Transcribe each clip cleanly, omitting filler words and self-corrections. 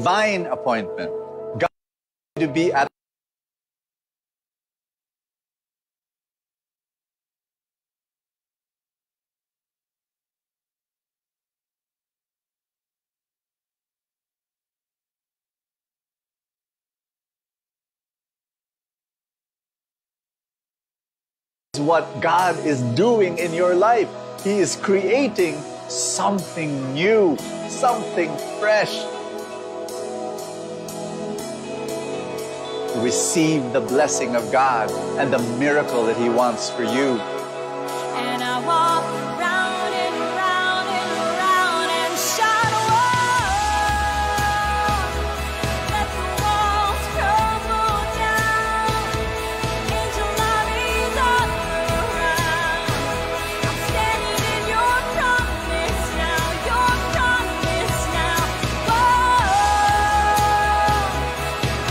divine appointment. God to be at what God is doing in your life. He is creating something new, something fresh. Receive the blessing of God and the miracle that He wants for you. And I walk round and round and round and shout, "Whoa!" Let the walls crumble down. Angel armies all around. I'm standing in your promise now, your promise now. Whoa!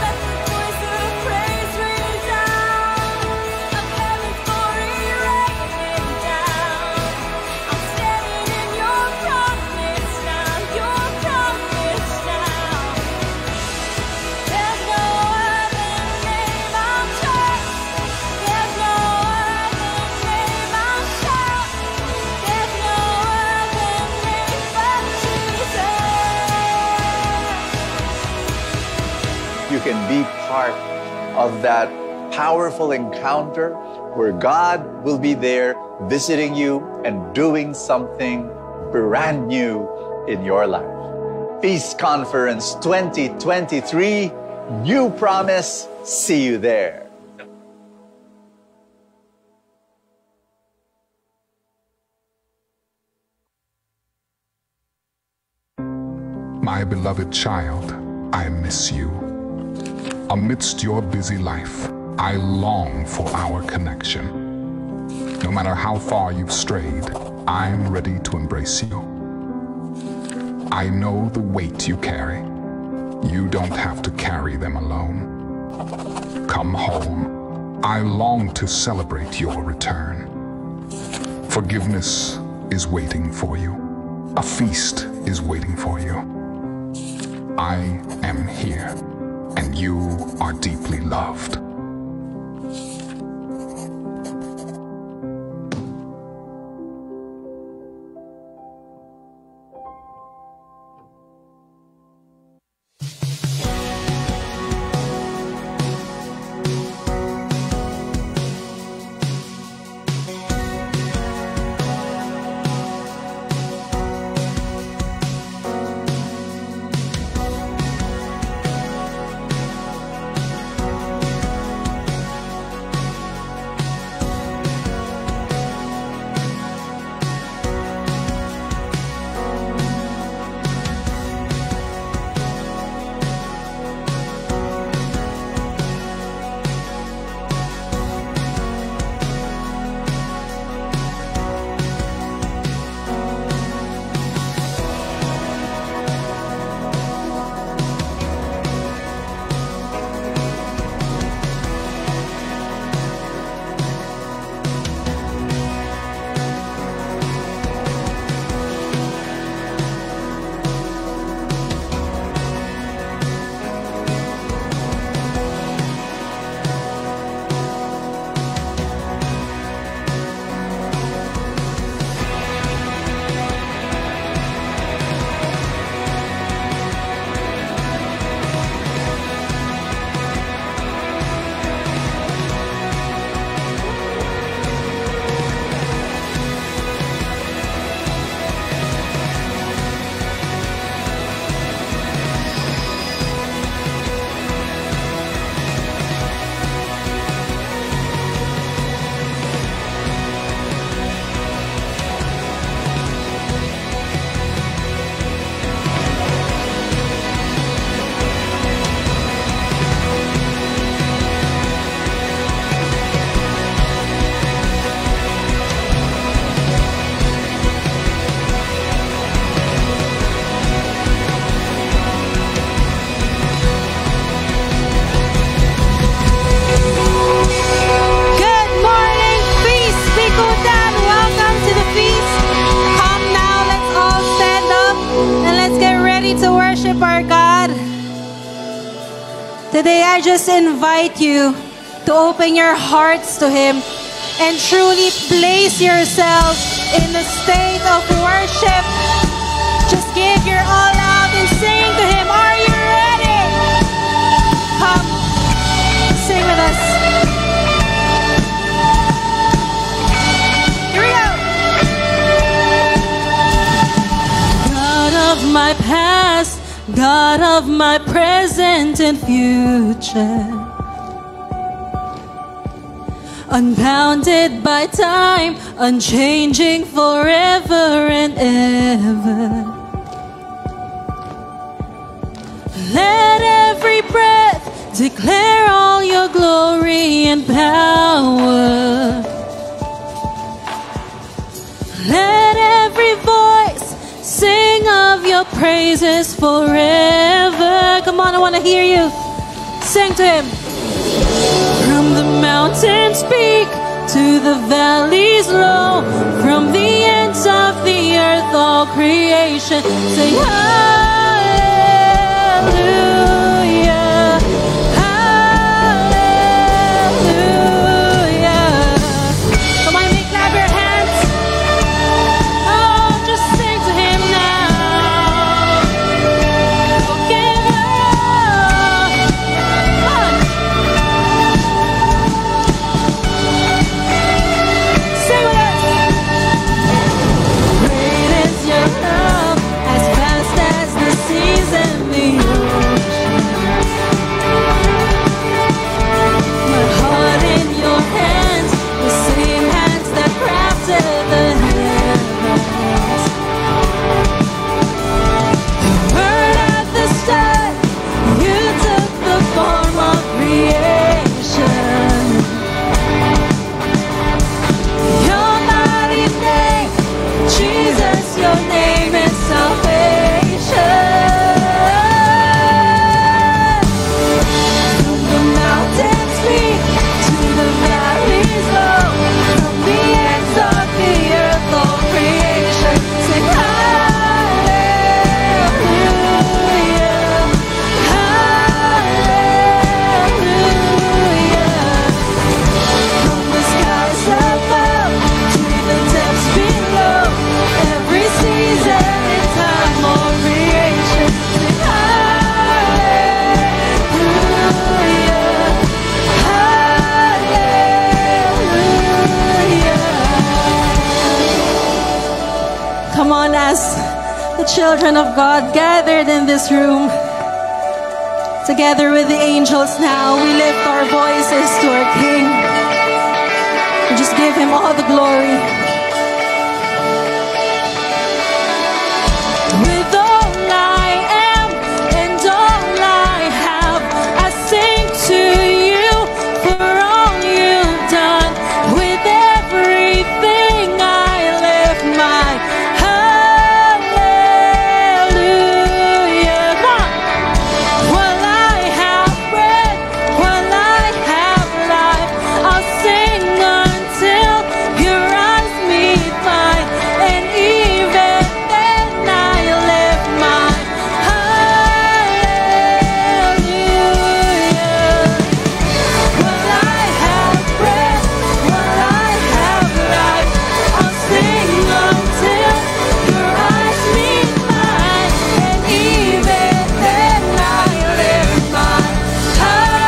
Let the voice of praise resound. Of heaven's glory raining down. I'm standing in your promise now, your promise now. There's no other name I'll trust. There's no other name I'll shout. There's no other name but Jesus. You can be part of that powerful encounter where God will be there visiting you and doing something brand new in your life. Peace Conference 2023, New Promise. See you there. My beloved child, I miss you. Amidst your busy life, I long for our connection. No matter how far you've strayed, I'm ready to embrace you. I know the weight you carry. You don't have to carry them alone. Come home. I long to celebrate your return. Forgiveness is waiting for you. A feast is waiting for you. I am here, and you are deeply loved. Today, I just invite you to open your hearts to Him and truly place yourself in a state of worship. Just give your all out and sing to Him. Are you ready? Come, sing with us. Here we go. God of my past, God of my present and future, unbounded by time, unchanging forever and ever. Let every breath declare all your glory and power. Let every voice sing of your praises forever. Come on, I want to hear you. Sing to Him. From the mountains peak to the valleys low, from the ends of the earth, all creation sing hallelujah, hallelujah. Come on, make clap your hands. Oh, just sing to Him now. Give up. Come on. Sing with us. Great is your love, as vast as the seas and the ocean. My heart in your hands, the same hands that crafted the heavens. The word at the start, you took the form of creation. Your mighty name, Jesus, your name is salvation. From the mountains peak to the valleys low, from the ends of the earth, all creation sing hallelujah, hallelujah. From the skies above to the depths below, every season and time, all creation sing hallelujah, hallelujah. Come on, as the children of God gathered in this room, together with the angels now, we lift our voices to our King. We just give Him all the glory. With all I am and all I have, I sing to you for all you've done. With everything I lift my hallelujah. Come on. While I have breath, while I have life, I'll sing until your eyes meet mine. And even then I lift my hallelujah. While I have breath, while I have life, I'll sing until your eyes meet mine. And even then I lift my hallelujah.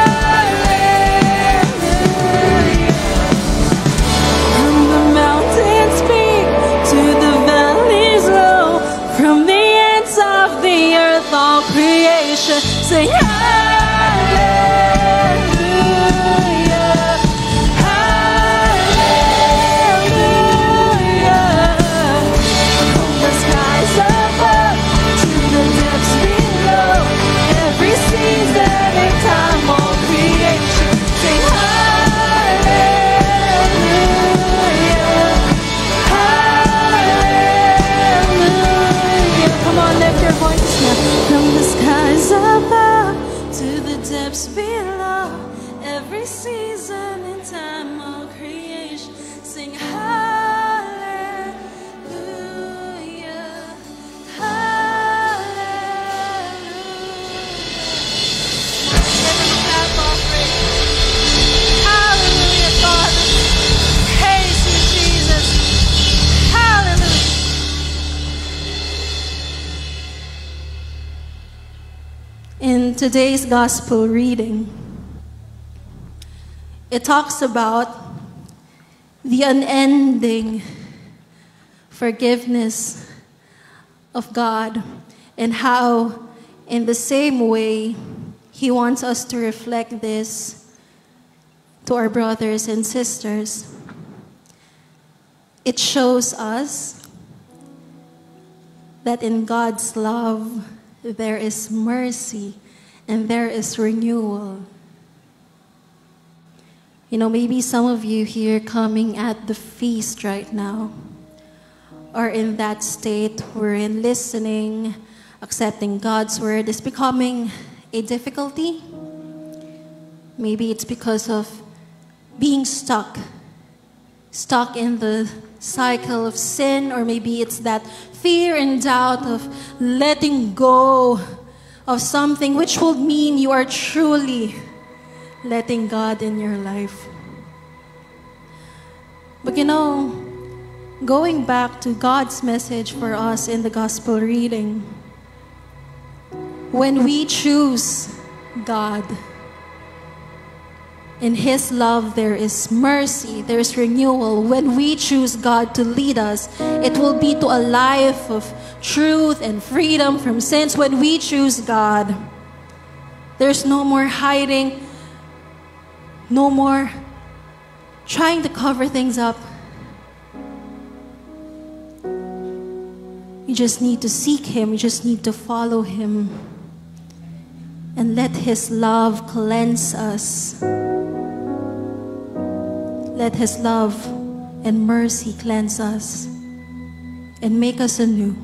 From the mountains peak to the valleys low, from the ends of the earth, all creation sing hallelujah, hallelujah. From the skies above to the depths below, every season and time, all creation sing hallelujah, hallelujah. Come on, lift your voices now. From the skies above in today's gospel reading, it talks about the unending forgiveness of God and how, in the same way, He wants us to reflect this to our brothers and sisters. It shows us that in God's love, there is mercy and there is renewal. You know, maybe some of you here coming at the feast right now are in that state wherein listening, accepting God's word is becoming a difficulty. Maybe it's because of being stuck in the cycle of sin, or maybe it's that fear and doubt of letting go of something, which will mean you are truly letting God in your life. But you know, going back to God's message for us in the gospel reading, when we choose God, in His love, there is mercy, there is renewal. When we choose God to lead us, it will be to a life of truth and freedom from sins. When we choose God, there's no more hiding, no more trying to cover things up. You just need to seek Him, you just need to follow Him, and let His love cleanse us. Let His love and mercy cleanse us and make us anew.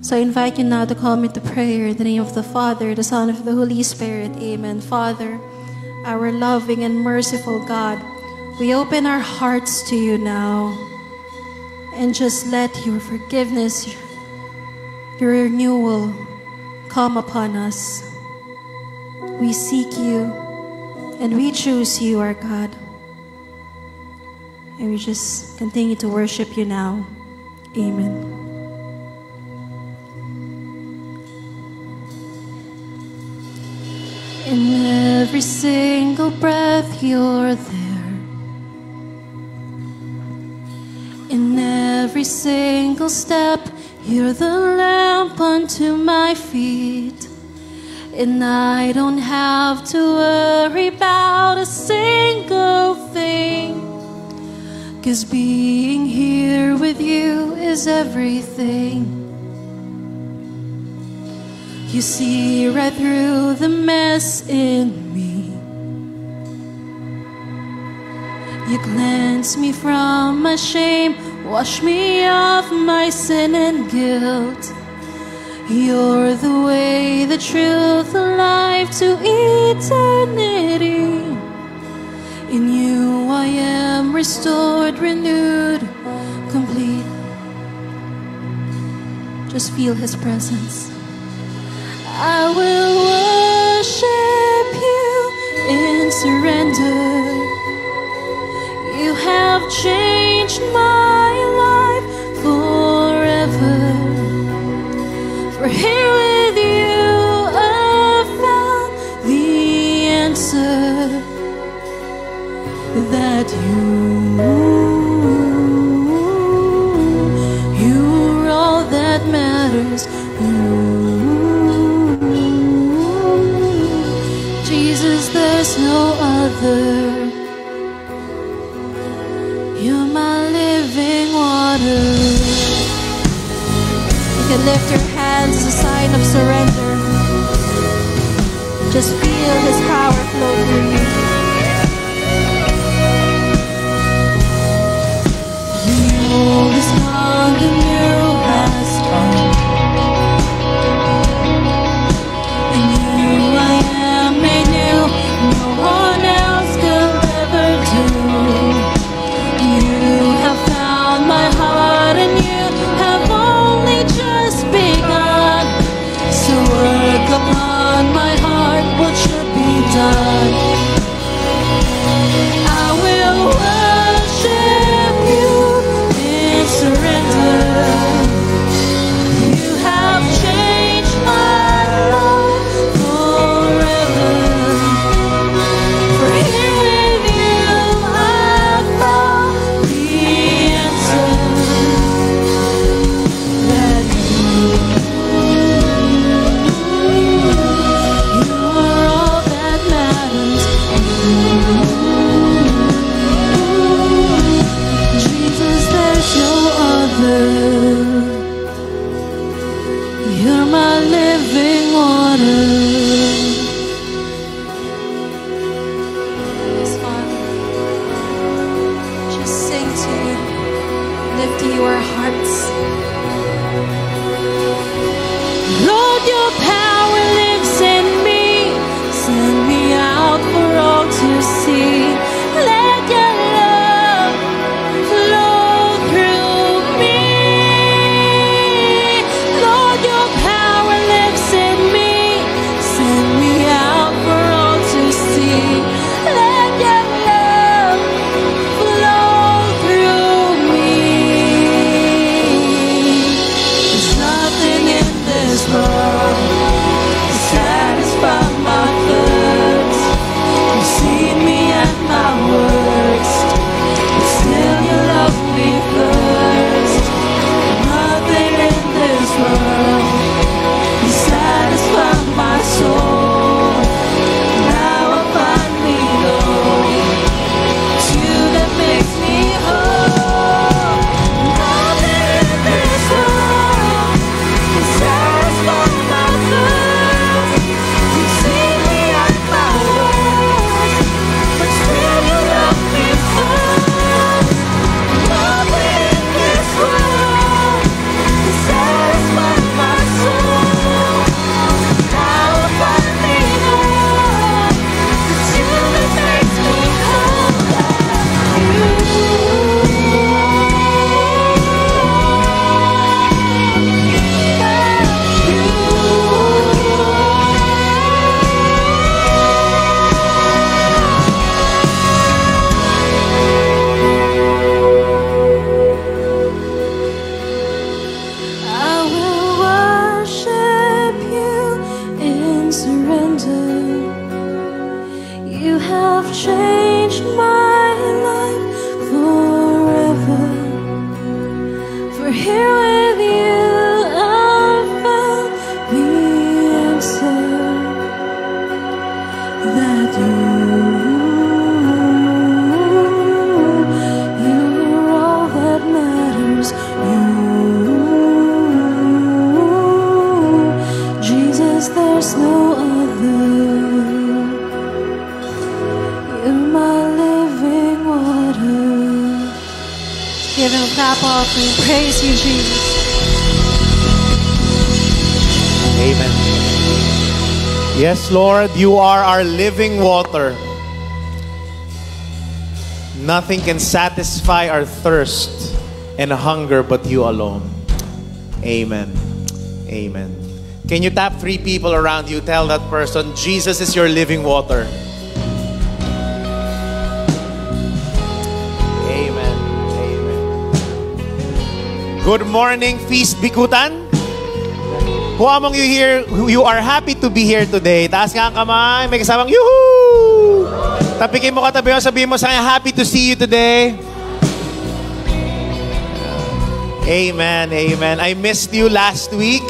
So I invite you now to come into prayer in the name of the Father, the Son, and the Holy Spirit. Amen. Father, our loving and merciful God, we open our hearts to you now, and just let your forgiveness, your renewal come upon us. We seek you and we choose you, our God. And we just continue to worship you now. Amen. In every single breath, you're there. In every single step, you're the lamp unto my feet. And I don't have to worry about a single thing, 'cause being here with you is everything. You see right through the mess in me. You cleanse me from my shame, wash me of my sin and guilt. You're the way, the truth, the life to eternity. In you I am restored, renewed, complete. Just feel His presence. I will worship you in surrender. You have changed my life forever. For here with you I found the answer, that you're all that matters. Jesus, there's no other. You're my living water. You can lift your hands as a sign of surrender. Just feel His power flow through you. The old is gone, the new has come. In you I am made new, no one else could ever do. You have found my heart and you have only just begun. So work upon my heart what should be done. lift your hearts. Lord, your power lives in me. Send me out for all to see. Let your love flow through me. Lord, your power lives in me. Send me out for all to see. Let your love flow through me. There's nothing in this world to satisfy my thirst. You've seen me at my worst, but still you love me first. Nothing in this world can satisfy my soul. Now I finally know it's you that makes me whole. Nothing in this world can satisfy my thirst. You've seen me at my worst, but still you love me first. Nothing in this world can satisfy my soul. Now I finally know it's you that makes me I will worship you in surrender. You have changed my life forever. For here with you I found the answer that you're all that matters. Jesus, there's no other. You're my living water. Give him a clap offering. Praise you, Jesus. Amen. Yes, Lord, you are our living water. Nothing can satisfy our thirst and hunger but you alone. Amen. Amen. Can you tap 3 people around you? Tell that person, Jesus is your living water. Amen. Amen. Good morning, Feast Bikutan. Who among you here, you are happy to be here today? Taas nga ang kamay. May kasamang, yuhuu! Tapikin mo katabi mo, sabihin mo sa kanya, happy to see you today. Amen, amen. I missed you last week.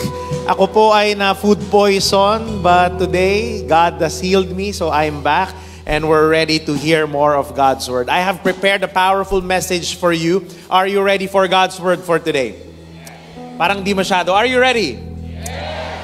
Ako po ay na food poison, but today, God has healed me, so I'm back. And we're ready to hear more of God's Word. I have prepared a powerful message for you. Are you ready for God's Word for today? Parang di masyado. Are you ready?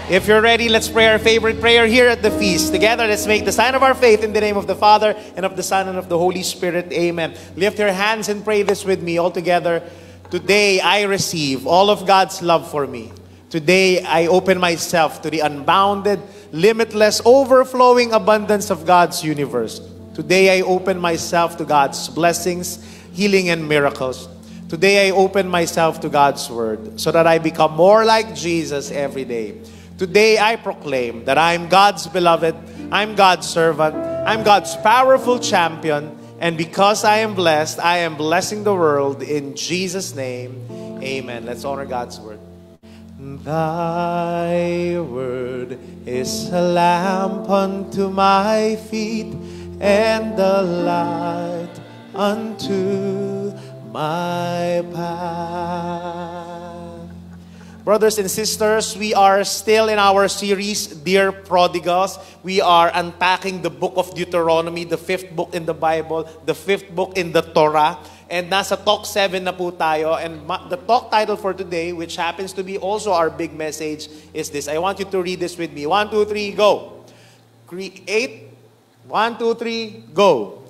If you're ready, let's pray our favorite prayer here at the feast. Together, let's make the sign of our faith in the name of the Father, and of the Son, and of the Holy Spirit. Amen. Lift your hands and pray this with me all together. Today, I receive all of God's love for me. Today, I open myself to the unbounded, limitless, overflowing abundance of God's universe. Today, I open myself to God's blessings, healing, and miracles. Today, I open myself to God's Word so that I become more like Jesus every day. Today, I proclaim that I'm God's beloved, I'm God's servant, I'm God's powerful champion, and because I am blessing the world in Jesus' name. Amen. Let's honor God's Word. Thy word is a lamp unto my feet and a light unto my path. Brothers and sisters, we are still in our series, Dear Prodigals. We are unpacking the book of Deuteronomy, the 5th book in the Bible, the 5th book in the Torah. And nasa talk 7 na po tayo. And the talk title for today, which happens to be also our big message, is this. I want you to read this with me. 1, 2, 3, go. Create. 1, 2, 3, go.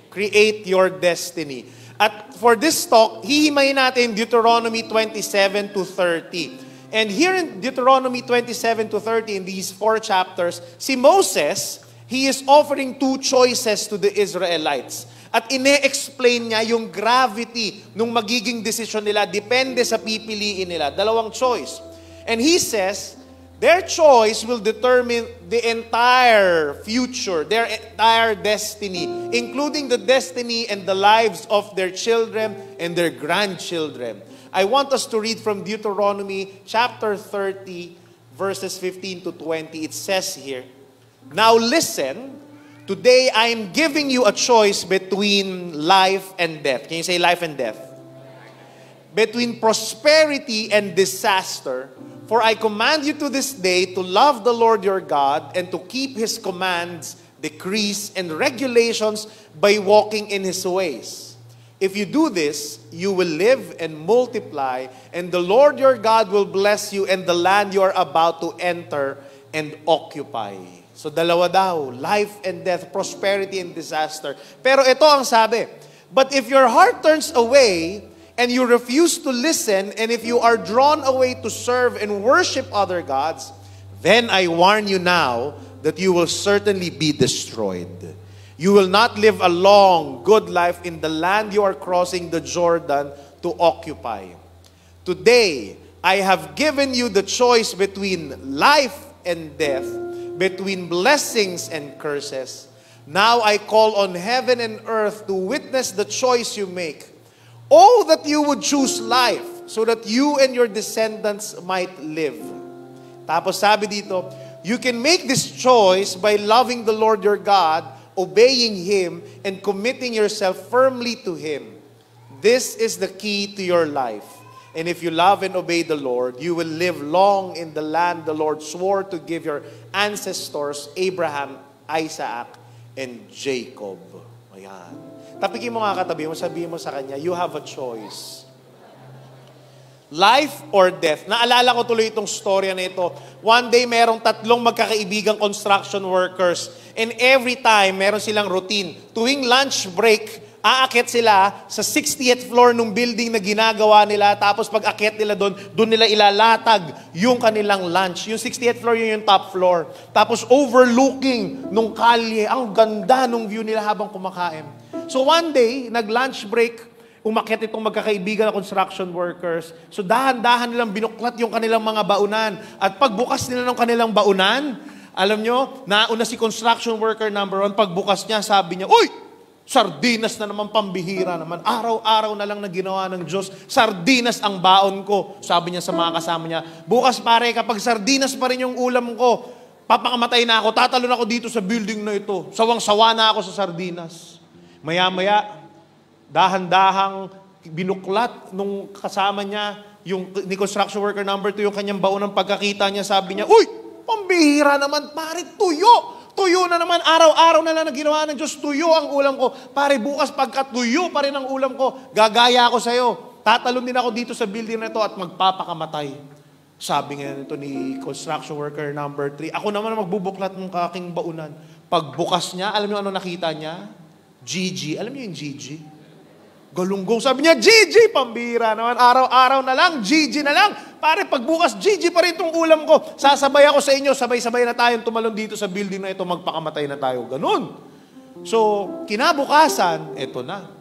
Create your destiny. At for this talk, hihimayin natin Deuteronomy 27 to 30. And here in Deuteronomy 27 to 30, in these 4 chapters, si Moses, he is offering 2 choices to the Israelites. At ine-explain niya yung gravity nung magiging desisyon nila, depende sa pipiliin nila. 2 choice. And he says, their choice will determine the entire future, their entire destiny, including the destiny and the lives of their children and their grandchildren. I want us to read from Deuteronomy chapter 30, verses 15 to 20. It says here, now listen, today I am giving you a choice between life and death. Can you say life and death? Between prosperity and disaster. For I command you to this day to love the Lord your God and to keep His commands, decrees, and regulations by walking in His ways. If you do this, you will live and multiply, and the Lord your God will bless you and the land you are about to enter and occupy. So 2 daw, life and death, prosperity and disaster. Pero ito ang sabi, but if your heart turns away and you refuse to listen, and if you are drawn away to serve and worship other gods, then I warn you now that you will certainly be destroyed. You will not live a long, good life in the land you are crossing the Jordan to occupy. Today, I have given you the choice between life and death, between blessings and curses. Now I call on heaven and earth to witness the choice you make. Oh, that you would choose life so that you and your descendants might live. Tapos sabi dito, you can make this choice by loving the Lord your God, obeying Him, and committing yourself firmly to Him. This is the key to your life. And if you love and obey the Lord, you will live long in the land the Lord swore to give your ancestors, Abraham, Isaac, and Jacob. Ayan. Tapikin mo nga katabi mo, sabihin mo sa kanya, you have a choice. Life or death. Naalala ko tuloy itong storya na ito. One day, merong 3 magkakaibigang construction workers. And every time, meron silang routine. Tuwing lunch break, aakyat sila sa 60th floor ng building na ginagawa nila. Tapos pag akyat nila doon nila ilalatag yung kanilang lunch. Yung 60th floor, yun yung top floor. Tapos overlooking nung kalye. Ang ganda nung view nila habang kumakain. So one day, nag-lunch break, umakyat itong magkakaibigan na construction workers. So dahan-dahan nilang binuklat yung kanilang mga baunan. At pagbukas nila ng kanilang baunan, alam nyo, nauna si construction worker number 1, pagbukas niya, sabi niya, uy! Sardinas na naman, pambihira naman. Araw-araw na lang na ginawa ng Diyos. Sardinas ang baon ko. Sabi niya sa mga kasama niya, bukas pare, kapag sardinas pa rin yung ulam ko, papakamatay na ako, tatalon ako dito sa building na ito. Sawang-sawa na ako sa sardinas. Maya-maya, dahan-dahang binuklat nung kasama niya, yung ni construction worker number 2, yung kanyang baon ng pagkakita niya, sabi niya, uy! Pambihira naman, pare, tuyo! Tuyo na naman, araw-araw na lang na ginawa ng Diyos, tuyo ang ulam ko. Pare, bukas pagkatuyo pa rin ang ulam ko, gagaya ako sa'yo. Tatalon din ako dito sa building na ito at magpapakamatay. Sabi nga nito ni construction worker number 3, ako naman ang magbubuklat ng aking baunan. Pagbukas niya, alam niyo ano nakita niya? Gigi. Alam niyo yung Gigi? Galunggong. Sabi niya, Gigi, pambira naman. Araw-araw na lang, Gigi na lang. Pare, pagbukas, Gigi pa rin itong ulam ko. Sasabay ako sa inyo, sabay-sabay na tayong tumalon dito sa building na ito, magpakamatay na tayo. Ganun. So, kinabukasan, eto na.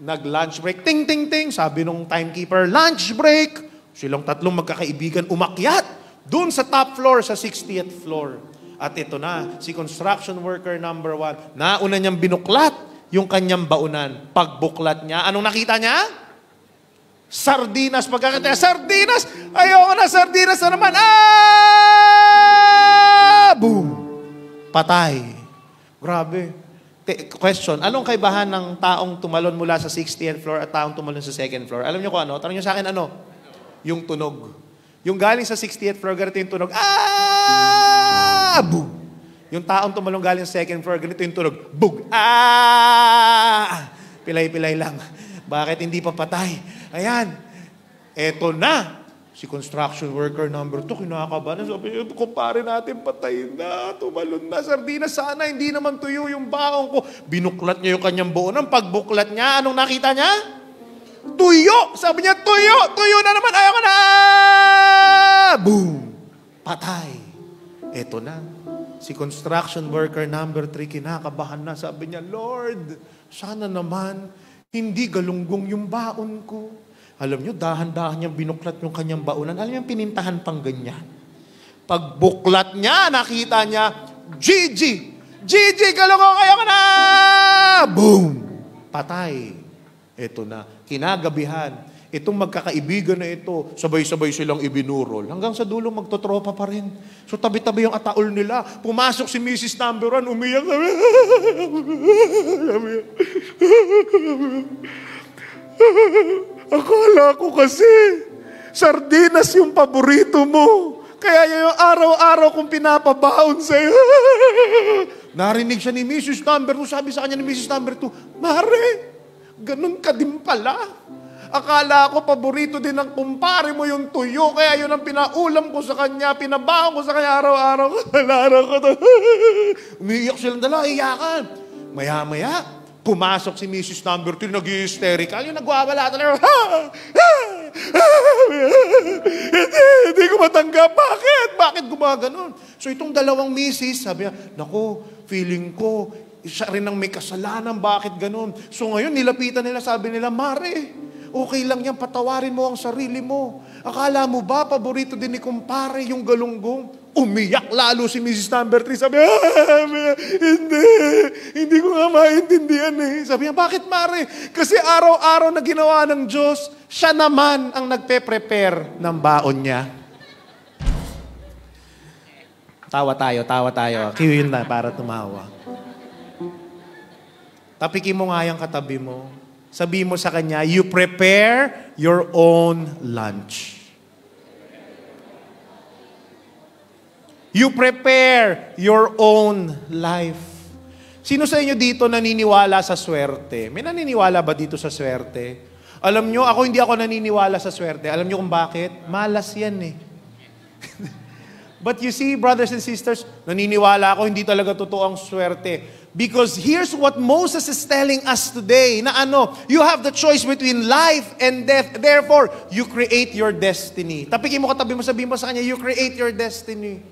Nag-lunch break. Ting, ting, ting. Sabi nung timekeeper, lunch break. Silang 3 magkakaibigan umakyat doon sa top floor, sa 60th floor. At ito na, si construction worker number 1, nauna niyang binuklat yung kanyang baunan. Pagbuklat niya, anong nakita niya? Sardinas. Pagkakita niya, sardinas! Ayoko na, sardinas na naman. Ah! Boom! Patay. Grabe. Question, anong kaibahan ng taong tumalon mula sa 60th floor at taong tumalon sa 2nd floor? Alam niyo kung ano? Tanong niyo sa akin ano? Yung tunog. Yung galing sa 60th floor, ganito yung tunog. Ah! Boom! Yung taong tumalong galing sa 2nd floor, ganito yung tunog. Bug! Ah! Pilay-pilay lang. Bakit hindi pa patay? Ayan. Eto na. Si construction worker number 2, kinakabahan. Sabi niya, kumpare natin, patay na, tumalon na, sardinas, sana hindi naman tuyo yung baong ko. Binuklat niya yung kanyang buonan. Pagbuklat niya, anong nakita niya? Tuyo! Sabi niya, tuyo! Tuyo na naman, ayaw ka na! Boom! Patay. Eto na. Si construction worker number 3, kinakabahan na. Sabi niya, Lord, sana naman, hindi galunggong yung baon ko. Alam niyo, dahan-dahan niyang binuklat yung kanyang baonan. Alam niyo, pinintahan pang ganyan. Pagbuklat niya, nakita niya, Gigi! Gigi, galunggong kayo ka na! Boom! Patay. Ito na. Kinagabihan. Itong magkakaibigan na ito, sabay-sabay silang ibinurol. Hanggang sa dulo, magtotropa pa rin. So, tabi-tabi yung ataol nila. Pumasok si Mrs. Number 1, umiyak. Akala ko kasi, sardinas yung paborito mo. Kaya yung araw-araw kong pinapabaon sa'yo. Narinig siya ni Mrs. Number 2. Sabi sa kanya ni Mrs. Number 2, Mare, ganun ka din pala. Akala ko paborito din ng kumpare mo yung tuyo. Kaya yun ang pinaulam ko sa kanya. Pinabaon ko sa kanya araw-araw. Kalaro ko to. Umiiyak silang dalawa, iyakan. Maya-maya, pumasok si Mrs. Number 2, nag-hysterical. Yung nagwawala talaga. Hindi ko matanggap. Bakit? Bakit gumaganon? So itong dalawang misis, sabi niya, naku, feeling ko, siya rin ang may kasalanan. Bakit ganon? So ngayon, nilapitan nila, sabi nila, Mare, okay lang yan, patawarin mo ang sarili mo. Akala mo ba, paborito din ni kumpare yung galunggong? Umiyak lalo si Mrs. Number 3. Sabi, hindi ko nga maintindihan eh. Sabi niya, bakit Mare? Kasi araw-araw na ginawa ng Diyos, siya naman ang nagpe-prepare ng baon niya. Tawa tayo. Cue yun na para tumawa. Tapikin mo nga yung katabi mo. Sabi mo sa kanya, you prepare your own lunch. You prepare your own life. Sino sa inyo dito naniniwala sa swerte? May naniniwala ba dito sa swerte? Alam nyo, hindi ako naniniwala sa swerte. Alam nyo kung bakit? Malas yan eh. But you see, brothers and sisters, naniniwala ako, hindi talaga totoo ang swerte. Because here's what Moses is telling us today, na you have the choice between life and death. Therefore, you create your destiny. Tapikin mo katabi mo, sabihin mo sa kanya, you create your destiny.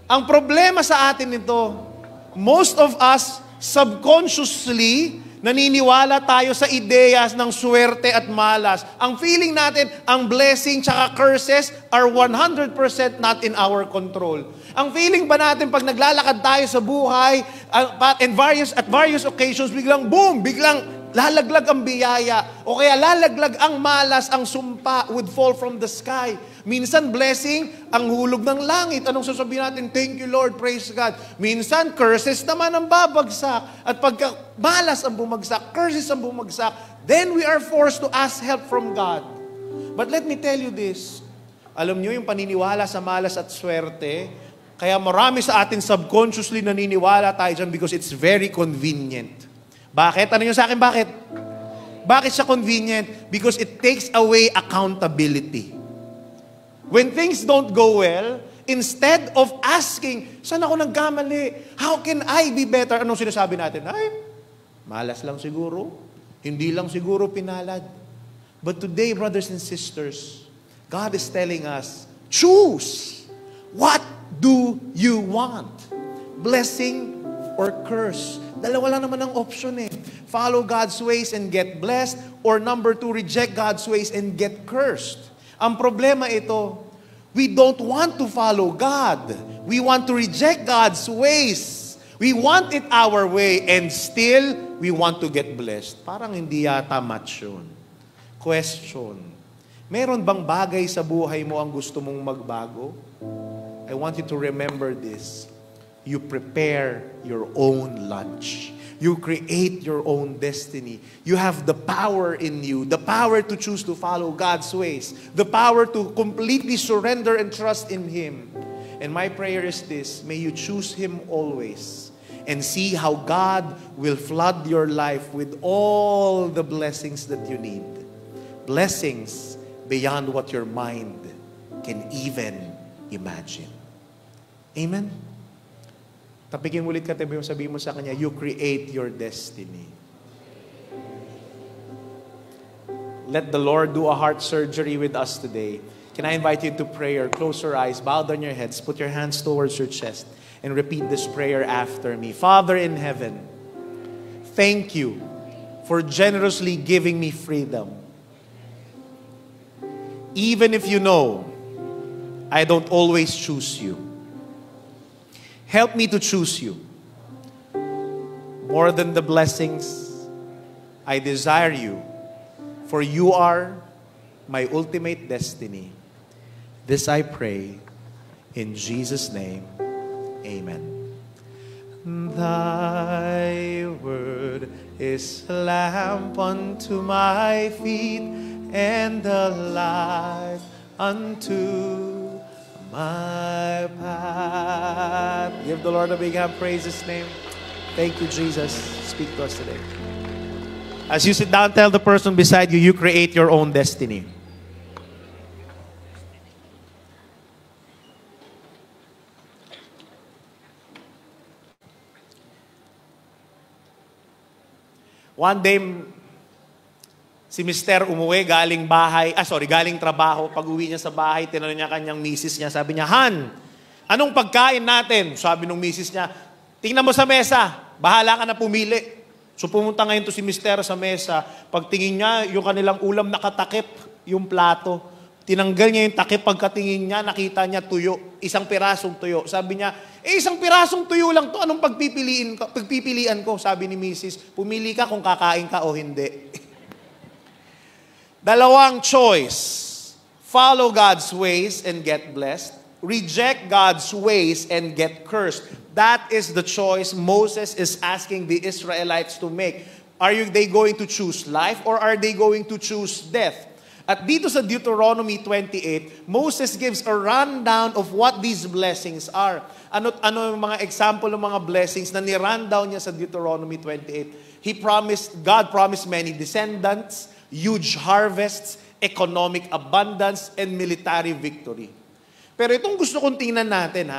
Ang problema sa atin ito, most of us subconsciously naniniwala tayo sa ideyas ng swerte at malas. Ang feeling natin, ang blessing tsaka curses are 100% not in our control. Ang feeling ba natin pag naglalakad tayo sa buhay and at various occasions, biglang boom, biglang lalaglag ang biyaya o kaya lalaglag ang malas, ang sumpa would fall from the sky. Minsan blessing, ang hulog ng langit. Anong sasabihin natin? Thank you Lord, praise God. Minsan curses naman ang babagsak. At pagka malas ang bumagsak, curses ang bumagsak, then we are forced to ask help from God. But let me tell you this. Alam nyo yung paniniwala sa malas at swerte, kaya marami sa atin subconsciously naniniwala tayo dyan because it's very convenient. Bakit? Ano nyo sa akin, bakit? Bakit siya convenient? Because it takes away accountability. When things don't go well, instead of asking, saan ako nagkamali? How can I be better? Anong sinasabi natin? Ay, malas lang siguro. Hindi lang siguro pinalad. But today, brothers and sisters, God is telling us, choose. What do you want? Blessing or curse? Dalawa lang naman ang option eh. Follow God's ways and get blessed, or number 2, reject God's ways and get cursed. Ang problema ito, we don't want to follow God. We want to reject God's ways. We want it our way and still we want to get blessed. Parang hindi yata match yun. Question, meron bang bagay sa buhay mo ang gusto mong magbago? I want you to remember this. You prepare your own lunch. You create your own destiny. You have the power in you, the power to choose to follow God's ways, the power to completely surrender and trust in Him. And my prayer is this, may you choose Him always and see how God will flood your life with all the blessings that you need. Blessings beyond what your mind can even imagine. Amen? Tapikin ulit ka, tabi mo, sabihin mo sa kanya, you create your destiny. Let the Lord do a heart surgery with us today. Can I invite you to prayer? Close your eyes, bow down your heads, put your hands towards your chest, and repeat this prayer after me. Father in heaven, thank you for generously giving me freedom. Even if you know I don't always choose you. Help me to choose you. More than the blessings, I desire you, for you are my ultimate destiny. This I pray in Jesus' name. Amen. Thy word is a lamp unto my feet and a light unto my path. Give the Lord a big hand. Praise His name. Thank you, Jesus. Speak to us today. As you sit down, tell the person beside you, you create your own destiny. One day, si Mister umuwi, galing trabaho. Pag uwi niya sa bahay, tinanong niya kanyang misis niya. Sabi niya, Han, anong pagkain natin? Sabi nung misis niya, tingnan mo sa mesa, bahala ka na pumili. So pumunta ngayon to si Mister sa mesa. Pagtingin niya, yung kanilang ulam nakatakip, yung plato. Tinanggal niya yung takip. Pagkatingin niya, nakita niya tuyo. Isang pirasong tuyo. Sabi niya, isang pirasong tuyo lang to. Anong pagpipilian ko? Sabi ni Mrs. Pumili ka kung kakain ka o hindi. Dalawang choice. Follow God's ways and get blessed. Reject God's ways and get cursed. That is the choice Moses is asking the Israelites to make. Are they going to choose life or are they going to choose death? At dito sa Deuteronomy 28, Moses gives a rundown of what these blessings are. Ano yung mga example ng mga blessings na ni-rundown niya sa Deuteronomy 28? God promised many descendants, huge harvests, economic abundance, and military victory. Pero itong gusto kong tingnan natin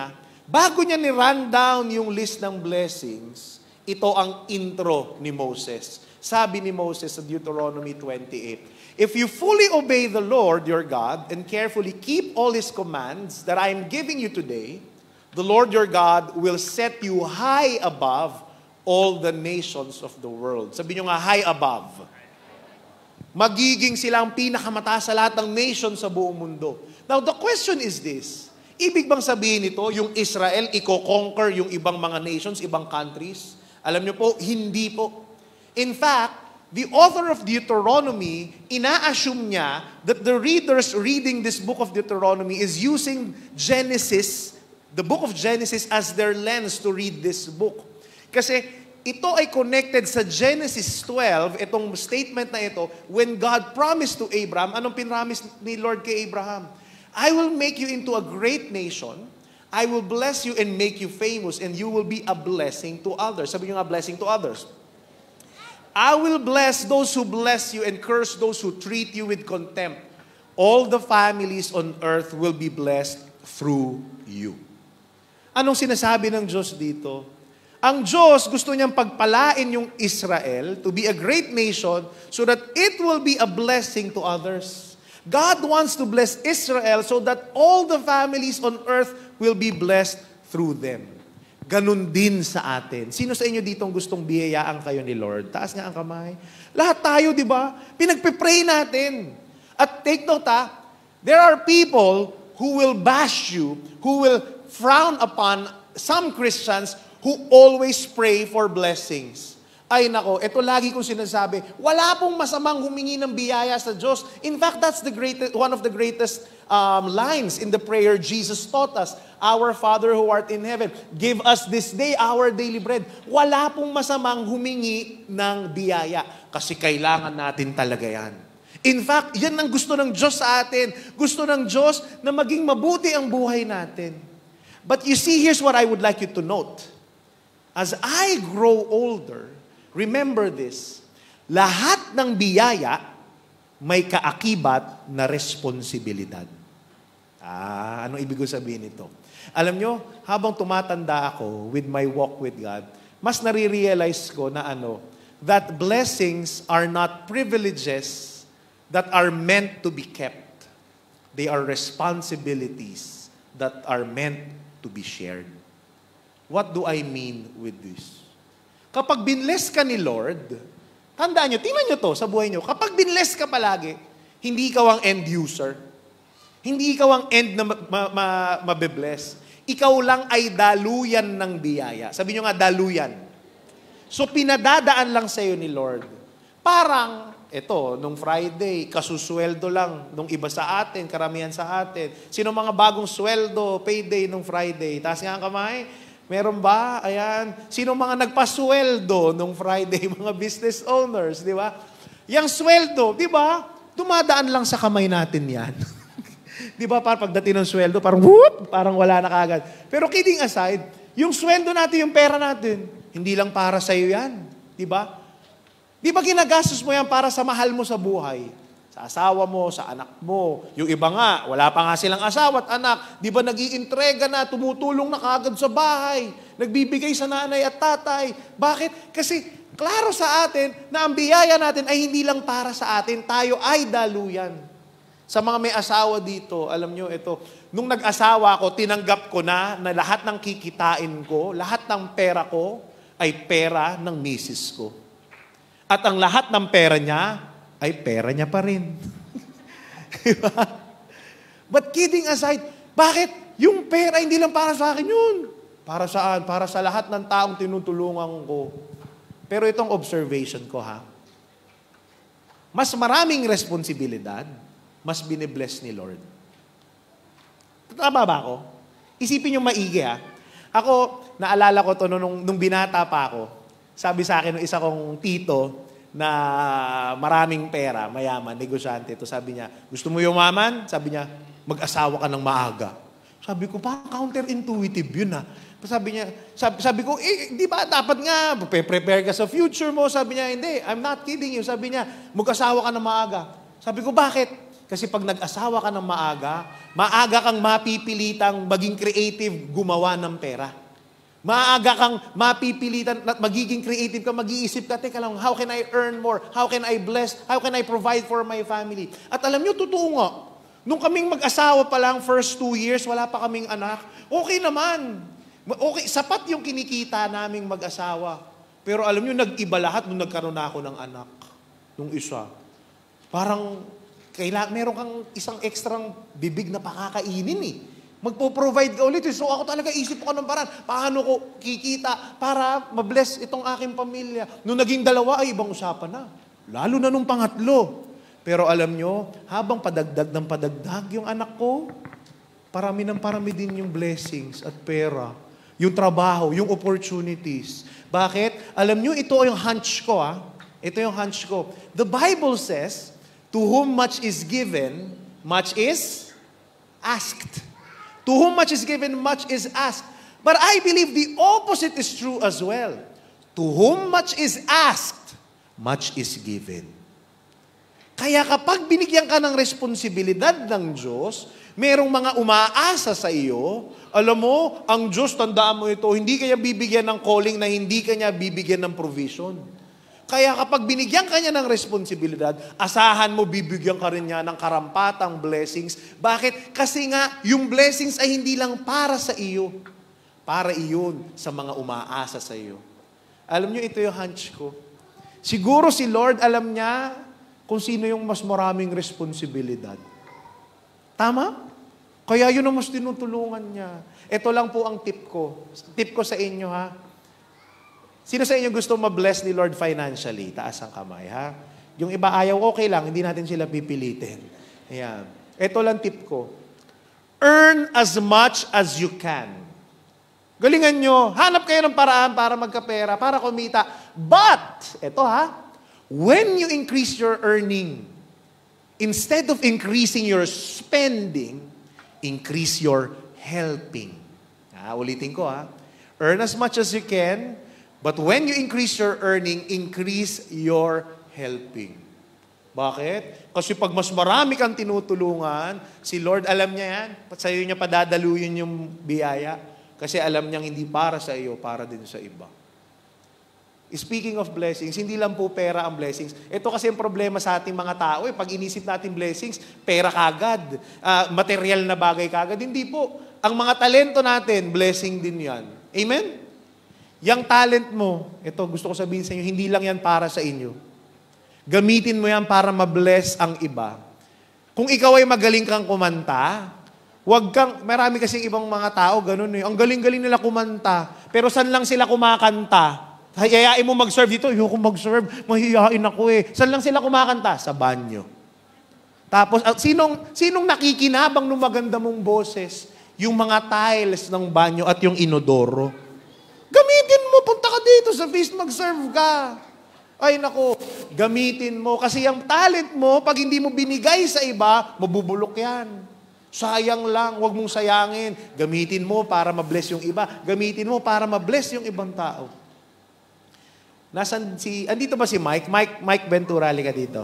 bago niya ni-rundown yung list ng blessings, ito ang intro ni Moses. Sabi ni Moses sa Deuteronomy 28, if you fully obey the Lord your God and carefully keep all His commands that I am giving you today, the Lord your God will set you high above all the nations of the world. Sabi niyo nga, high above. Magiging silang pinakamataas sa lahat ng nation sa buong mundo. Now, the question is this. Ibig bang sabihin nito, yung Israel, i-conquer yung ibang mga nations, ibang countries? Alam niyo po, hindi po. In fact, the author of Deuteronomy, ina-assume niya that the readers reading this book of Deuteronomy is using Genesis, the book of Genesis, as their lens to read this book. Kasi ito ay connected sa Genesis 12, itong statement na ito, when God promised to Abraham, anong pinramis ni Lord kay Abraham? I will make you into a great nation, I will bless you and make you famous, and you will be a blessing to others. Sabi niyo nga, blessing to others. I will bless those who bless you and curse those who treat you with contempt. All the families on earth will be blessed through you. Anong sinasabi ng Diyos dito? Ang Diyos gusto niyang pagpalain yung Israel to be a great nation so that it will be a blessing to others. God wants to bless Israel so that all the families on earth will be blessed through them. Ganun din sa atin. Sino sa inyo ditong gustong biyayaan kayo ni Lord? Taas nga ang kamay. Lahat tayo, di ba? Pinagpipray natin. At take note there are people who will bash you, who will frown upon some Christians who always pray for blessings. Ay nako, ito lagi kong sinasabi, wala pong masamang humingi ng biyaya sa Diyos. In fact, that's one of the greatest lines in the prayer Jesus taught us. Our Father who art in heaven, give us this day our daily bread. Wala pong masamang humingi ng biyaya kasi kailangan natin talaga yan. In fact, yan ang gusto ng Diyos sa atin. Gusto ng Diyos na maging mabuti ang buhay natin. But you see, here's what I would like you to note. As I grow older, remember this, lahat ng biyaya may kaakibat na responsibilidad. Anong ibig sabihin nito? Alam nyo, habang tumatanda ako with my walk with God, mas nare-realize ko na that blessings are not privileges that are meant to be kept. They are responsibilities that are meant to be shared. What do I mean with this? Kapag binless ka ni Lord, tandaan nyo, tingnan nyo to sa buhay nyo, kapag binless ka palagi, hindi ikaw ang end user. Hindi ikaw ang end na mabibless. Ikaw lang ay daluyan ng biyaya. Sabi nyo nga, daluyan. So, pinadadaan lang sa'yo ni Lord. Parang, nung Friday, kasusweldo lang nung iba sa atin, karamihan sa atin. Sino mga bagong sweldo, payday nung Friday? Taas nga ang kamay. Meron ba? Ayan. Sino mga nagpasweldo nung Friday? Mga business owners, di ba? Yang sweldo, di ba? Dumadaan lang sa kamay natin yan. Di ba, parang pagdating ng sweldo, parang whoop, parang wala na kagad. Pero kidding aside, yung sweldo natin, yung pera natin, hindi lang para sa iyo yan. Di ba? Di ba ginagastos mo yan para sa mahal mo sa buhay? Sa asawa mo, sa anak mo. Yung iba nga, wala pa nga silang asawa at anak. Di ba nag-iintrega na, tumutulong na kagad sa bahay. Nagbibigay sa nanay at tatay. Bakit? Kasi klaro sa atin na ang biyaya natin ay hindi lang para sa atin. Tayo ay daluyan. Sa mga may asawa dito, alam nyo, nung nag-asawa ako, tinanggap ko na lahat ng kikitain ko, lahat ng pera ko, ay pera ng misis ko. At ang lahat ng pera niya, ay pera niya pa rin. Diba? But kidding aside, bakit? Yung pera, hindi lang para sa akin yun. Para saan? Para sa lahat ng taong tinutulungan ko. Pero itong observation ko, mas maraming responsibilidad, mas binibless ni Lord. Tama ba ako? Isipin nyo maigi Ako, naalala ko to nung binata pa ako. Sabi sa akin ng isa kong tito na maraming pera, mayaman, negosyante. Sabi niya, gusto mo yumaman? Sabi niya, mag-asawa ka ng maaga. Sabi ko, parang counterintuitive yun Sabi niya, sabi ko, di ba dapat nga, prepare ka sa future mo. Sabi niya, hindi, I'm not kidding you. Sabi niya, mag-asawa ka ng maaga. Sabi ko, bakit? Kasi pag nag-asawa ka ng maaga kang mapipilitang maging creative gumawa ng pera. Maaga kang mapipilitan at magiging creative ka, mag-iisip ka, teka lang, how can I earn more? How can I bless? How can I provide for my family? At alam nyo, totoo nga, nung kaming mag-asawa pa lang, first 2 years, wala pa kaming anak, okay naman. Okay, sapat yung kinikita naming mag-asawa. Pero alam nyo, nag-iba lahat nung nagkaroon na ako ng anak. Nung isa. Parang, meron kang isang ekstrang bibig na pakakainin Magpo-provide ka ulit. So ako talaga isip ko ng paraan. Paano ko kikita para mabless itong aking pamilya? Nung naging 2, ay ibang usapan na. Lalo na nung pangatlo. Pero alam nyo, habang padagdag ng padagdag yung anak ko, parami ng parami din yung blessings at pera. Yung trabaho, yung opportunities. Bakit? Alam nyo, ito yung hunch ko Ito yung hunch ko. The Bible says, to whom much is given, much is asked. To whom much is given, much is asked. But I believe the opposite is true as well. To whom much is asked, much is given. Kaya kapag binigyan ka ng responsibilidad ng Diyos, merong mga umaasa sa iyo, alam mo, ang Diyos, tandaan mo ito, hindi kanya bibigyan ng calling na hindi kanya bibigyan ng provision. Kaya kapag binigyan ka niya ng responsibilidad, asahan mo, bibigyan ka rin niya ng karampatang blessings. Bakit? Kasi nga, yung blessings ay hindi lang para sa iyo. Para iyon sa mga umaasa sa iyo. Alam niyo, ito yung hunch ko. Siguro si Lord, alam niya kung sino yung mas maraming responsibilidad. Tama? Kaya yun ang mas tinutulungan niya. Ito lang po ang tip ko. Tip ko sa inyo Sino sa inyo gusto ma-bless ni Lord financially? Taas ang kamay, Yung iba ayaw, okay lang, hindi natin sila pipilitin. Ayan. Ito lang tip ko. Earn as much as you can. Galingan nyo, hanap kayo ng paraan para magkapera, para kumita. But, when you increase your earning, instead of increasing your spending, increase your helping. Ulitin ko, Earn as much as you can, but when you increase your earning, increase your helping. Bakit? Kasi pag mas marami kang tinutulungan, si Lord alam niya yan. Sa iyo niya padadaluyin yung biyaya. Kasi alam niyang hindi para sa iyo, para din sa iba. Speaking of blessings, hindi lang po pera ang blessings. Ito kasi yung problema sa ating mga tao. Pag inisip natin blessings, pera kagad. Material na bagay kagad. Hindi po. Ang mga talento natin, blessing din yan. Amen? Yang talent mo, ito gusto ko sabihin sa inyo, hindi lang yan para sa inyo. Gamitin mo yan para ma-bless ang iba. Kung ikaw ay magaling kang kumanta, marami kasing ibang mga tao, ganun eh. Ang galing-galing nila kumanta. Pero saan lang sila kumakanta? Hayayain mo mag-serve dito. Ayoko mag-serve. Mahihain ako eh. Saan lang sila kumakanta? Sa banyo. Tapos, sinong nakikinabang ng maganda mong boses? Yung mga tiles ng banyo at yung inodoro. Gamitin mo. Punta ka dito sa feast, mag-serve ka. Ay nako, gamitin mo. Kasi yung talent mo, pag hindi mo binigay sa iba, mabubulok yan. Sayang lang. Huwag mong sayangin. Gamitin mo para ma-bless yung iba. Gamitin mo para ma-bless yung ibang tao. Andito ba si Mike? Mike Ventura, halika dito.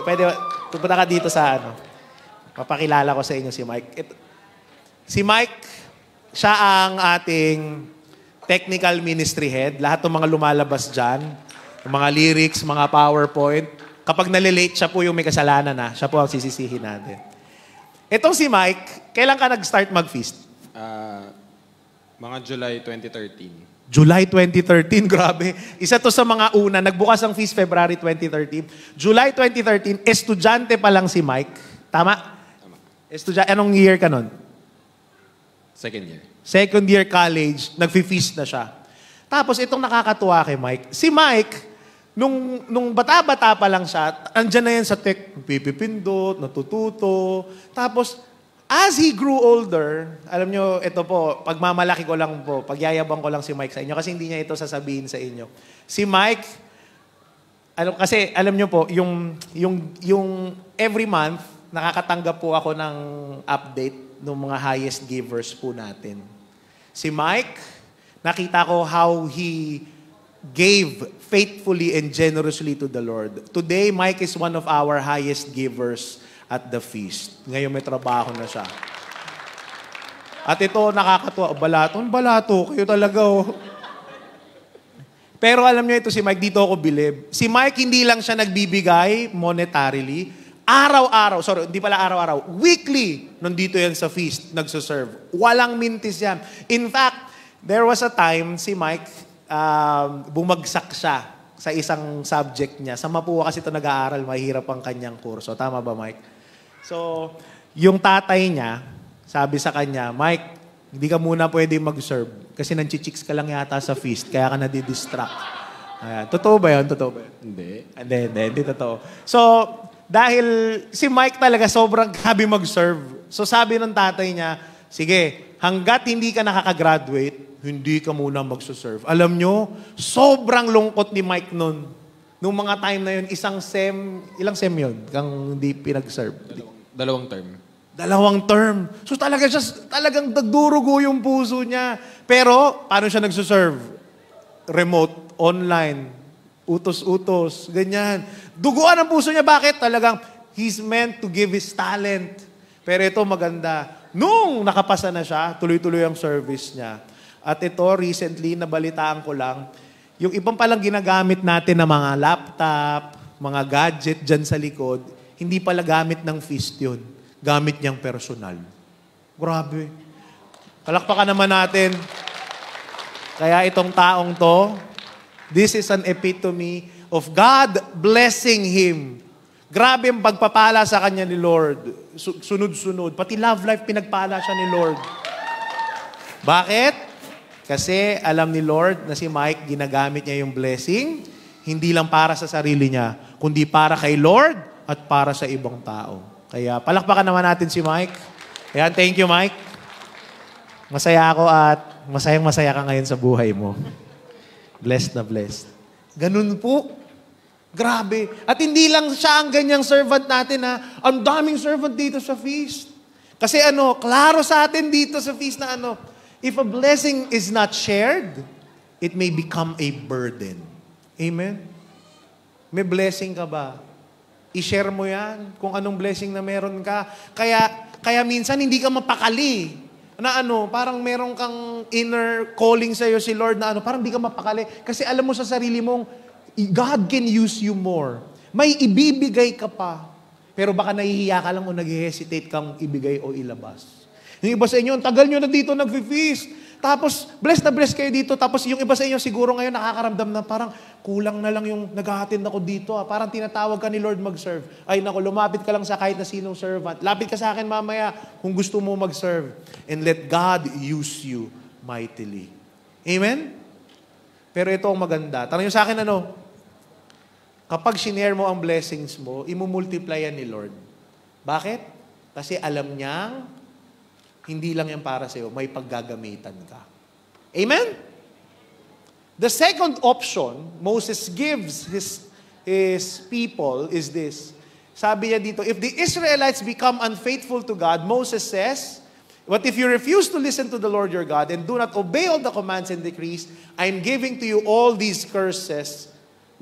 Pwede, pupunta ka dito sa Papakilala ko sa inyo si Mike. Si Mike, siya ang ating technical ministry head. Lahat ng mga lumalabas dyan, yung mga lyrics, mga PowerPoint, kapag nalilate siya po yung may kasalanan na, siya po ang sisisihin natin. Itong si Mike, kailan ka nag-start mag-feast? Mga July 2013. July 2013, grabe. Isa to sa mga una. Nagbukas ang feast February 2013. July 2013, estudyante pa lang si Mike. Tama? Tama. Anong year ka nun? Second year. Second year college, nag-feast na siya. Tapos itong nakakatuwa kay Mike. Si Mike, nung bata-bata pa lang siya, andyan na yan sa tech, pipipindot, natututo. Tapos, as he grew older, alam nyo, ito po, pagmamalaki ko lang po, pagyayabang ko lang si Mike sa inyo, kasi hindi niya ito sasabihin sa inyo. Si Mike, kasi alam nyo po, yung every month, nakakatanggap po ako ng update ng mga highest givers po natin. Si Mike, nakita ko how he gave faithfully and generously to the Lord. Today, Mike is one of our highest givers at the feast. Ngayon may trabaho na siya. At ito, nakakatuwa. Balato. Kayo talaga, oh. Pero alam niyo ito si Mike, dito ako bilib. Si Mike, hindi lang siya nagbibigay monetarily. Araw-araw, hindi pala araw-araw. Weekly, nandito yan sa feast, nagsuserve. Walang mintis yan. In fact, there was a time, si Mike, bumagsak siya sa isang subject niya. Sa Mapua kasi ito nag-aaral, mahirap ang kanyang kurso. Tama ba, Mike? So, yung tatay niya, sabi sa kanya, Mike, hindi ka muna pwede mag-serve kasi nanchichicks ka lang yata sa feast, kaya ka nadidistract. Totoo ba yun? Hindi totoo. So, dahil si Mike talaga sobrang grabe mag-serve. So, sabi ng tatay niya, sige, hanggat hindi ka nakaka-graduate, hindi ka muna magsuserve. Alam nyo, sobrang lungkot ni Mike nun. Nung mga time na yun, ilang sem yun? Kang hindi pinag-serve? Dalawang term. So talagang nagdurugo yung puso niya. Pero, paano siya nagsuserve? Remote, online, utos-utos, ganyan. Duguan ang puso niya. Bakit? Talagang, he's meant to give his talent. Pero ito maganda. Nung nakapasa na siya, tuloy-tuloy ang service niya. At ito, recently, nabalitaan ko lang, yung ibang palang ginagamit natin na mga laptop, mga gadget dyan sa likod, hindi pala gamit ng feast yun. Gamit niyang personal. Grabe. Palakpakan naman natin. Kaya itong taong to, this is an epitome of God blessing him. Grabe ang pagpapala sa kanya ni Lord. Sunod-sunod. Pati love life, pinagpala siya ni Lord. Bakit? Kasi alam ni Lord na si Mike, ginagamit niya yung blessing, hindi lang para sa sarili niya, kundi para kay Lord at para sa ibang tao. Kaya palakpakan naman natin si Mike. Ayan, thank you, Mike. Masaya ako at masayang-masaya ka ngayon sa buhay mo. Blessed na blessed. Ganun po. Grabe. At hindi lang siya ang ganyang servant natin, ha. Ang daming servant dito sa feast. Kasi klaro sa atin dito sa feast na if a blessing is not shared, it may become a burden. Amen? May blessing ka ba? I-share mo yan kung anong blessing na meron ka. Kaya minsan hindi ka mapakali. Parang meron kang inner calling sa'yo si Lord na parang hindi ka mapakali. Kasi alam mo sa sarili mong, God can use you more. May ibibigay ka pa. Pero baka nahihiya ka lang o nag-hesitate kang ibigay o ilabas. Yung iba sa inyo, ang tagal nyo na dito nag-feast. Tapos, blessed na blessed kayo dito. Tapos yung iba sa inyo siguro ngayon nakakaramdam na parang kulang na lang yung nag-attend ako dito. Parang tinatawag ka ni Lord mag-serve. Ay naku, lumapit ka lang sa kahit na sinong servant. Lapit ka sa akin mamaya kung gusto mo mag-serve. And let God use you mightily. Amen? Pero ito ang maganda. Tanong nyo sa akin kapag sinare mo ang blessings mo, imumultiply yan ni Lord. Bakit? Kasi alam niyang hindi lang yan para sa'yo, may paggagamitan ka. Amen? The second option Moses gives his people is this. Sabi niya dito, if the Israelites become unfaithful to God, Moses says, but if you refuse to listen to the Lord your God and do not obey all the commands and decrees, I am giving to you all these curses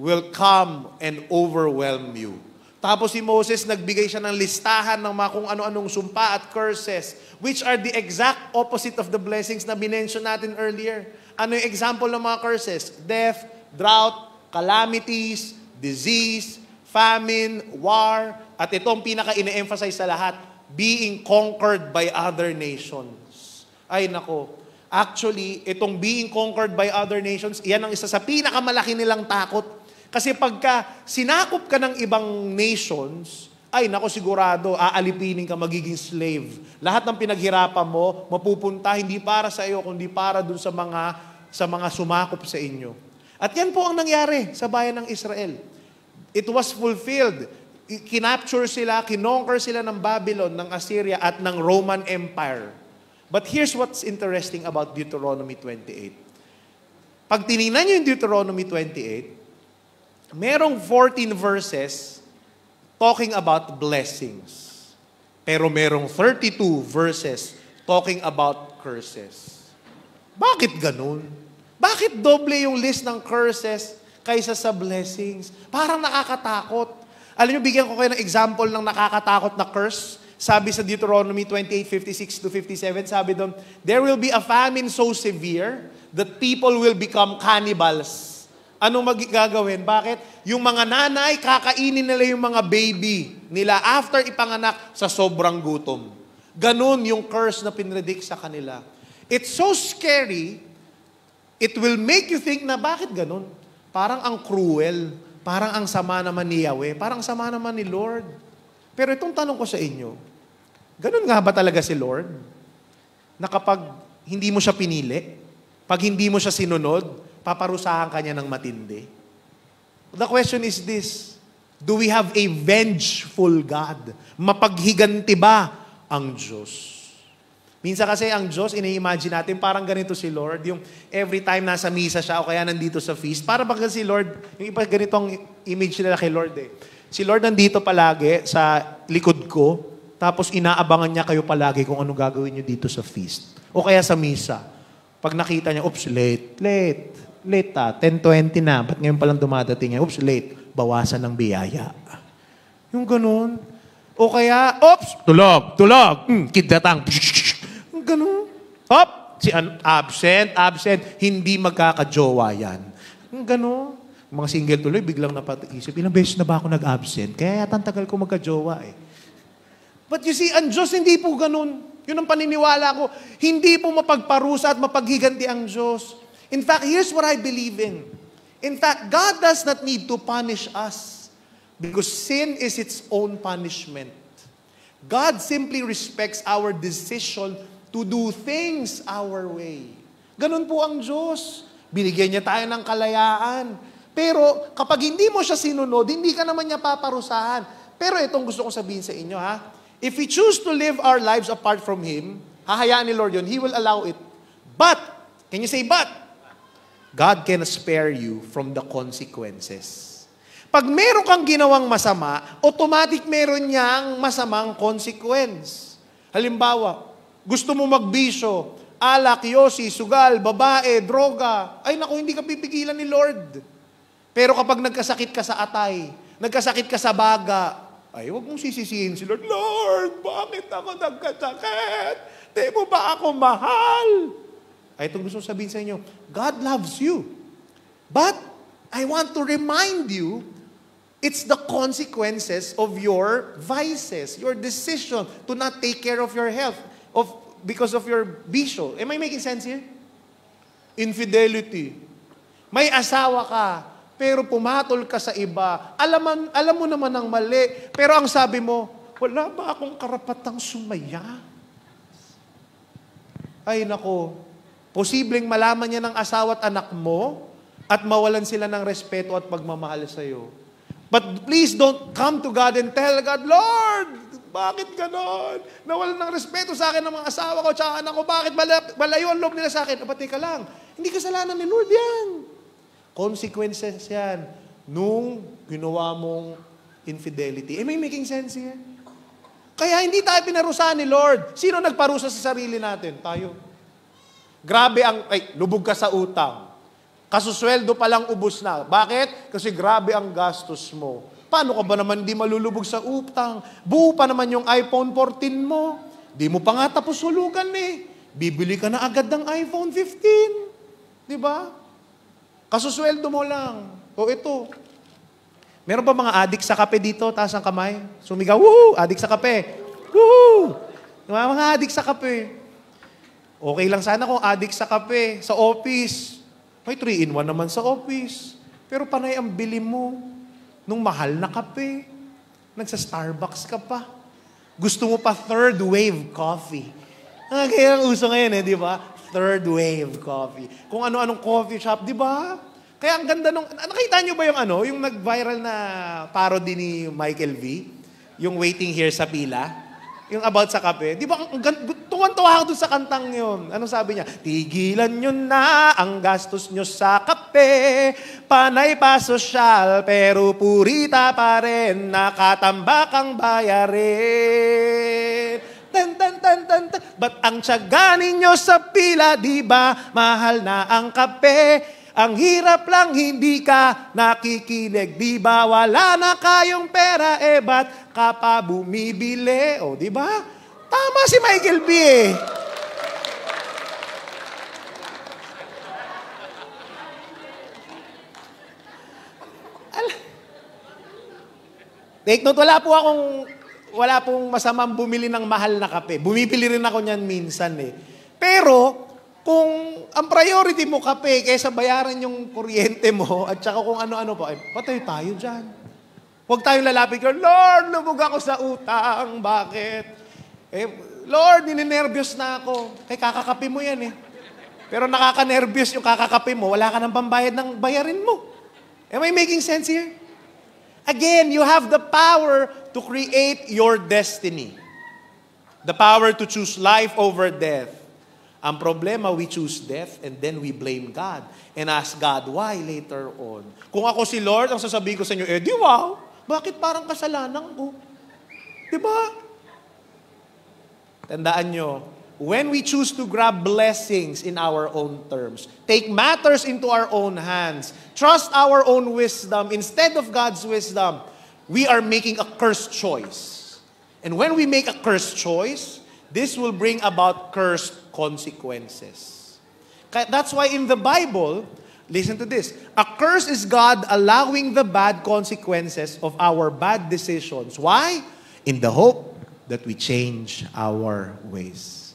will come and overwhelm you. Tapos si Moses, nagbigay siya ng listahan ng mga kung ano-anong sumpa at curses, which are the exact opposite of the blessings na binention natin earlier. Ano yung example ng mga curses? Death, drought, calamities, disease, famine, war, at itong pinaka-ine-emphasize sa lahat, being conquered by other nations. Ay nako, actually, itong being conquered by other nations, yan ang isa sa pinakamalaki nilang takot. Kasi pagka sinakop ka ng ibang nations, ay nako sigurado, aalipinin ka, magiging slave. Lahat ng pinaghirapan mo, mapupunta hindi para sa iyo, kundi para dun sa mga sumakop sa inyo. At yan po ang nangyari sa bayan ng Israel. It was fulfilled. Kinapture sila, kinonquer sila ng Babylon, ng Assyria, at ng Roman Empire. But here's what's interesting about Deuteronomy 28. Pag tinignan nyo yung Deuteronomy 28, merong 14 verses talking about blessings. Pero merong 32 verses talking about curses. Bakit ganun? Bakit doble yung list ng curses kaysa sa blessings? Parang nakakatakot. Alam nyo, bigyan ko kayo ng example ng nakakatakot na curse. Sabi sa Deuteronomy 28:56-57, sabi doon, there will be a famine so severe that people will become cannibals. Anong magigagawin? Bakit? Yung mga nanay, kakainin nila yung mga baby nila after ipanganak sa sobrang gutom. Ganun yung curse na pinredict sa kanila. It's so scary, it will make you think na bakit ganun? Parang ang cruel, parang ang sama naman ni Yahweh, parang sama naman ni Lord. Pero itong tanong ko sa inyo, ganun nga ba talaga si Lord? Na kapag hindi mo siya pinili, pag hindi mo siya sinunod, paparusahan ka niya ng matindi. The question is this, do we have a vengeful God? Mapaghiganti ba ang Diyos? Minsan kasi ang Diyos, ina-imagine natin, parang ganito si Lord, yung every time nasa misa siya o kaya nandito sa feast, para baka si Lord, yung iba ganitong image nila kay Lord eh. Si Lord nandito palagi sa likod ko, tapos inaabangan niya kayo palagi kung ano gagawin niyo dito sa feast. O kaya sa misa. Pag nakita niya, oops, late 10:20 na, ba't ngayon palang dumadating? Oops, late, bawasan ng biyaya. Yung ganun. O kaya, oops, tulog, kiddatang, yung ganun. Hop, absent, hindi magkakajowa yan. Yung ganun. Mga single tuloy, biglang napaisip, ilang beses na ba ako nag-absent? Kaya yata ang tagal ko magkajowa eh. But you see, ang Diyos hindi po ganun. Yun ang paniniwala ko. Hindi po mapagparusa at mapaghiganti ang Diyos. In fact, here's what I believe in. In fact, God does not need to punish us because sin is its own punishment. God simply respects our decision to do things our way. Ganun po ang Diyos. Binigyan niya tayo ng kalayaan. Pero kapag hindi mo siya sinunod, hindi ka naman niya paparusahan. Pero itong gusto ko sabihin sa inyo, ha? If we choose to live our lives apart from Him, hahayaan ni Lord yun, He will allow it. But, can you say but? God can spare you from the consequences. Pag meron kang ginawang masama, automatic meron niyang masamang consequence. Halimbawa, gusto mo magbisyo, alak, yosi, sugal, babae, droga, ay naku, hindi ka pipigilan ni Lord. Pero kapag nagkasakit ka sa atay, nagkasakit ka sa baga, ay huwag mong sisisihin si Lord, Lord, bakit ako nagkasakit? Di mo ba ako mahal? Ay, itong gusto sabihin sa inyo, God loves you. But, I want to remind you, it's the consequences of your vices, your decision to not take care of your health because of your bisyo. Am I making sense here? Infidelity. May asawa ka, pero pumatol ka sa iba. Alam mo naman ang mali, pero ang sabi mo, wala ba akong karapatang sumaya? Ay nako, posibleng malaman niya ng asawa at anak mo at mawalan sila ng respeto at pagmamahal sa iyo. But please don't come to God and tell God, Lord, bakit ganon? Nawalan ng respeto sa akin ng mga asawa ko at anak ko. Bakit malayo ang loob nila sa akin? Pati ka lang. Hindi kasalanan ni Lord yan. Consequences yan nung ginawa mong infidelity. Am I making sense here? Kaya hindi tayo pinarusahan ni Lord. Sino nagparusa sa sarili natin? Tayo. Grabe lubog ka sa utang. Kasusweldo pa lang ubos na. Bakit? Kasi grabe ang gastos mo. Paano ka ba naman di malulubog sa utang? Buo pa naman yung iPhone 14 mo. Di mo pa nga tapos hulugan eh. Bibili ka na agad ng iPhone 15. Di ba? Kasusweldo mo lang. O ito. Meron ba mga adik sa kape dito? Taas ang kamay. Sumigaw, woohoo! Adik sa kape. Woohoo! Mga adik sa kape. Okay lang sana kung adik sa kape, sa office. May 3-in-1 naman sa office. Pero panay ang bili mo nung mahal na kape. Nagsa-Starbucks ka pa. Gusto mo pa third wave coffee. Kaya ang uso ngayon di ba? Third wave coffee. Kung ano-anong coffee shop, di ba? Kaya ang ganda nung... Nakita niyo ba yung nag-viral na parody ni Michael V? Yung waiting here sa pila? Yung about sa kape. Di ba, tuwan-tuwa ako dun sa kantang yun. Anong sabi niya? Tigilan nyo na ang gastos nyo sa kape. Panay pa sosyal, pero purita pa rin. Nakatambak ang bayarin. Tan, tan, tan, tan, tan. Ba't ang tiyaga ninyo sa pila? Di ba mahal na ang kape? Ang hirap lang hindi ka nakikinig. Di ba wala na kayong pera? Ba't ka pa bumibili? O, di ba? Tama si Michael B. Take note, wala pong masamang bumili ng mahal na kape. Bumibili rin ako niyan minsan eh. Pero, kung ang priority mo kape, kaysa bayaran yung kuryente mo, at saka kung ano-ano pa, patay tayo dyan. Huwag tayong lalapit ko, Lord, lubog ako sa utang. Bakit? Lord, ninenervyos na ako. Kakakape mo yan eh. Pero nakaka-nervyos yung kakakape mo, wala ka nang pambayad ng bayarin mo. Am I making sense here? Again, you have the power to create your destiny. The power to choose life over death. Ang problema, we choose death and then we blame God and ask God why later on. Kung ako si Lord, ang sasabihin ko sa inyo, di wow, bakit parang kasalanan ko? Di ba? Tandaan nyo, when we choose to grab blessings in our own terms, take matters into our own hands, trust our own wisdom instead of God's wisdom, we are making a cursed choice. And when we make a cursed choice, this will bring about cursed consequences. That's why in the Bible, listen to this, a curse is God allowing the bad consequences of our bad decisions. Why? In the hope that we change our ways.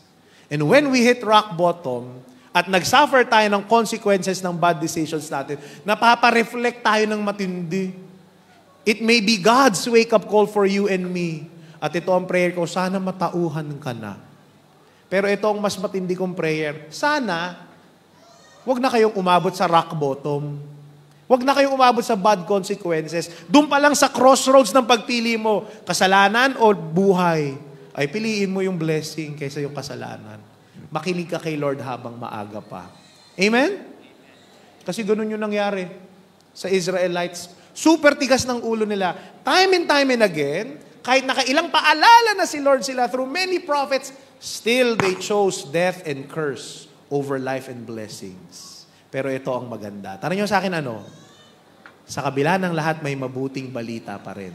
And when we hit rock bottom, at nagsuffer tayo ng consequences ng bad decisions natin, napapa-reflect tayo ng matindi. It may be God's wake-up call for you and me. At ito ang prayer ko, sana matauhan ka na. Pero ito ang mas matindi kong prayer. Sana, wag na kayong umabot sa rock bottom. Wag na kayong umabot sa bad consequences. Doon pa lang sa crossroads ng pagpili mo, kasalanan o buhay, ay piliin mo yung blessing kaysa yung kasalanan. Makinig ka kay Lord habang maaga pa. Amen? Kasi ganun yung nangyari sa Israelites. Super tigas ng ulo nila. Time and time and again, kahit nakailang paalala na si Lord sila through many prophets, still they chose death and curse over life and blessings. Pero ito ang maganda. Tara nyo sa akin Sa kabila ng lahat, may mabuting balita pa rin.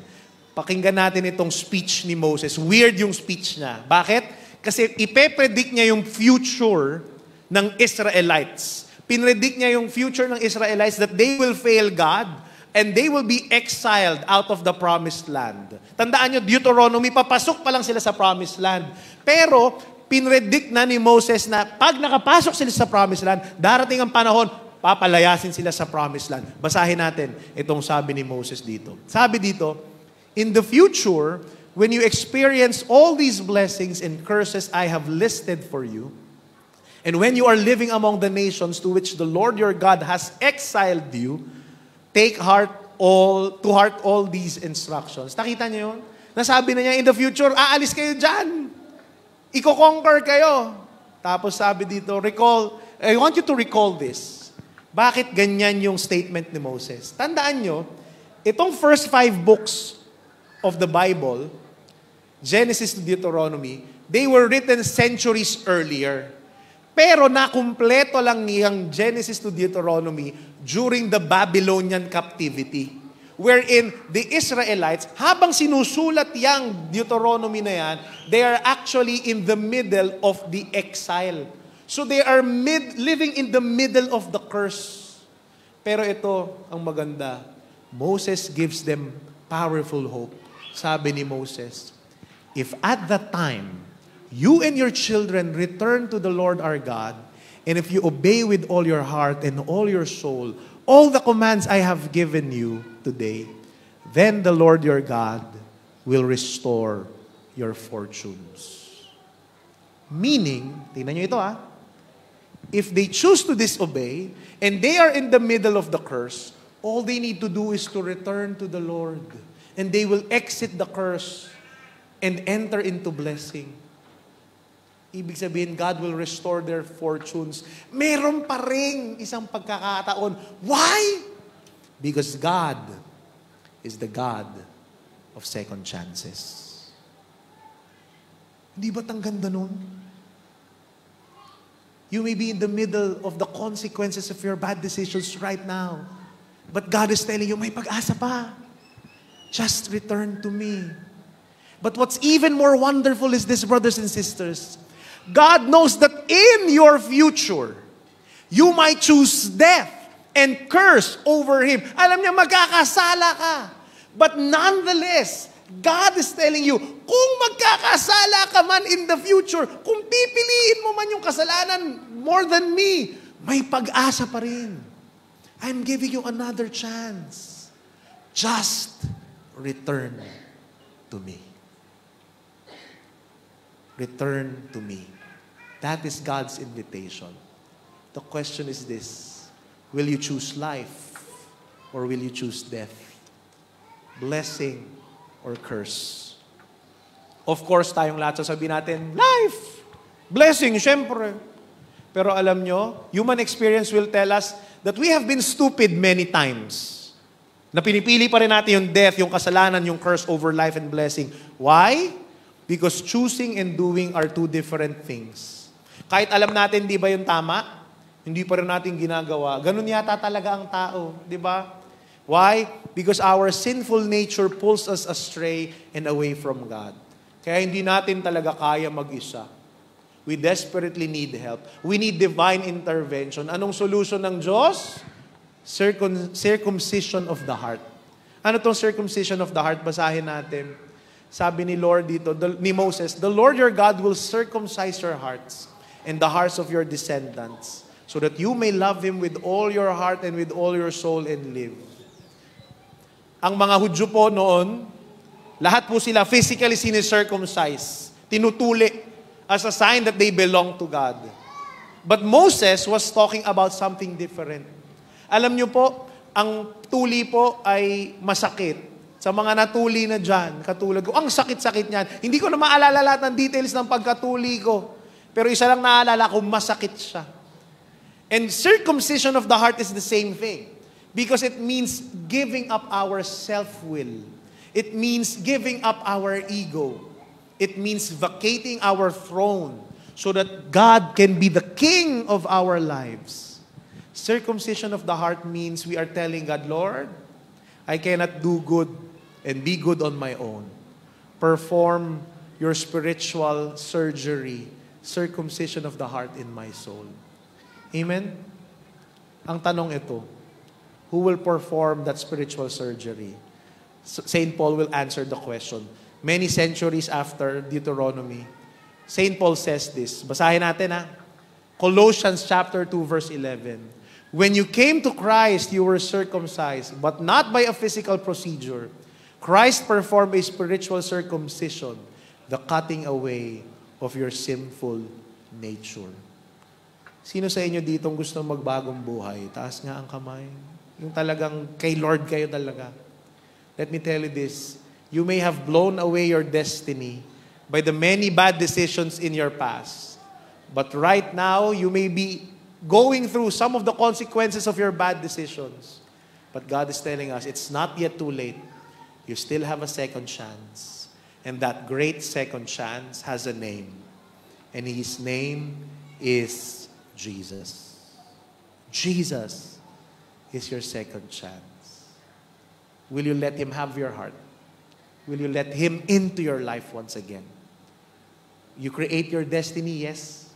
Pakinggan natin itong speech ni Moses. Weird yung speech niya. Bakit? Kasi ipe-predict niya yung future ng Israelites. Pinredict niya yung future ng Israelites that they will fail God and they will be exiled out of the promised land. Tandaan nyo, Deuteronomy, papasok pa lang sila sa promised land. Pero, pinredict na ni Moses na pag nakapasok sila sa promised land, darating ang panahon, papalayasin sila sa promised land. Basahin natin itong sabi ni Moses dito. Sabi dito, in the future, when you experience all these blessings and curses I have listed for you, and when you are living among the nations to which the Lord your God has exiled you, take to heart all these instructions. Nakita niyo yun? Nasabi na niya, in the future, aalis kayo dyan. Iko-conquer kayo. Tapos sabi dito, I want you to recall this. Bakit ganyan yung statement ni Moses? Tandaan nyo, itong first 5 books of the Bible, Genesis to Deuteronomy, they were written centuries earlier. Pero nakumpleto lang niyang Genesis to Deuteronomy during the Babylonian captivity. Wherein the Israelites, habang sinusulat yang Deuteronomy na yan, they are actually in the middle of the exile. So they are living in the middle of the curse. Pero ito ang maganda. Moses gives them powerful hope. Sabi ni Moses, if at that time, you and your children return to the Lord our God, and if you obey with all your heart and all your soul, all the commands I have given you today, then the Lord your God will restore your fortunes. Meaning, tingnan nyo ito if they choose to disobey, and they are in the middle of the curse, all they need to do is to return to the Lord. And they will exit the curse and enter into blessing. Ibig sabihin, God will restore their fortunes. Meron pa ring isang pagkakataon. Why? Because God is the God of second chances. Hindi ba't ang ganda nun? You may be in the middle of the consequences of your bad decisions right now. But God is telling you, may pag-asa pa. Just return to me. But what's even more wonderful is this, brothers and sisters. God knows that in your future, you might choose death and curse over Him. Alam niya, magkakasala ka. But nonetheless, God is telling you, kung magkakasala ka man in the future, kung pipiliin mo man yung kasalanan more than me, may pag-asa pa rin. I'm giving you another chance. Just return to me. Return to me. That is God's invitation. The question is this: will you choose life or will you choose death? Blessing or curse? Of course, tayong lahat sasabihin natin, life! Blessing, syempre. Pero alam nyo, human experience will tell us that we have been stupid many times. Na pinipili pa rin natin yung death, yung kasalanan, yung curse over life and blessing. Why? Because choosing and doing are two different things. Kahit alam natin, di ba yung tama? Hindi pa rin natin ginagawa. Ganun yata talaga ang tao, di ba? Why? Because our sinful nature pulls us astray and away from God. Kaya hindi natin talaga kaya mag-isa. We desperately need help. We need divine intervention. Anong solution ng Diyos? Circumcision of the heart. Ano tong circumcision of the heart? Basahin natin. Sabi ni Lord dito, ni Moses, the Lord your God will circumcise your hearts and the hearts of your descendants, so that you may love Him with all your heart and with all your soul and live. Ang mga Hudyo po noon, lahat po sila physically sinicircumcise, tinutuli as a sign that they belong to God. But Moses was talking about something different. Alam niyo po, ang tuli po ay masakit. Sa mga natuli na dyan, katulad ko, ang sakit-sakit niyan. Hindi ko na maalala lahat ng details ng pagkatuli ko. Pero isa lang naalala ko, masakit siya. And circumcision of the heart is the same thing. Because it means giving up our self-will. It means giving up our ego. It means vacating our throne so that God can be the king of our lives. Circumcision of the heart means we are telling God, Lord, I cannot do good and be good on my own. Perform your spiritual surgery, circumcision of the heart in my soul. Amen? Ang tanong ito, who will perform that spiritual surgery? St. Paul will answer the question. Many centuries after Deuteronomy, St. Paul says this. Basahin natin ha. Colossians chapter 2 verse 11. When you came to Christ, you were circumcised, but not by a physical procedure. Christ performed a spiritual circumcision, the cutting away of your sinful nature. Sino sa inyo dito gusto magbagong buhay? Taas nga ang kamay. Yung talagang kay Lord kayo talaga. Let me tell you this. You may have blown away your destiny by the many bad decisions in your past. But right now, you may be going through some of the consequences of your bad decisions. But God is telling us, it's not yet too late. You still have a second chance. And that great second chance has a name. And His name is Jesus. Jesus is your second chance. Will you let Him have your heart? Will you let Him into your life once again? You create your destiny, yes.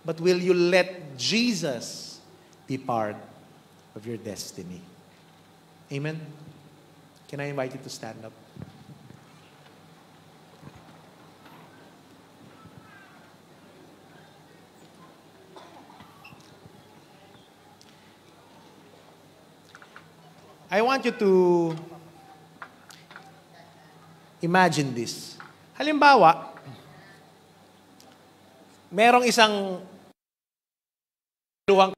But will you let Jesus be part of your destiny? Amen? Can I invite you to stand up? I want you to imagine this. Halimbawa, merong isang luwang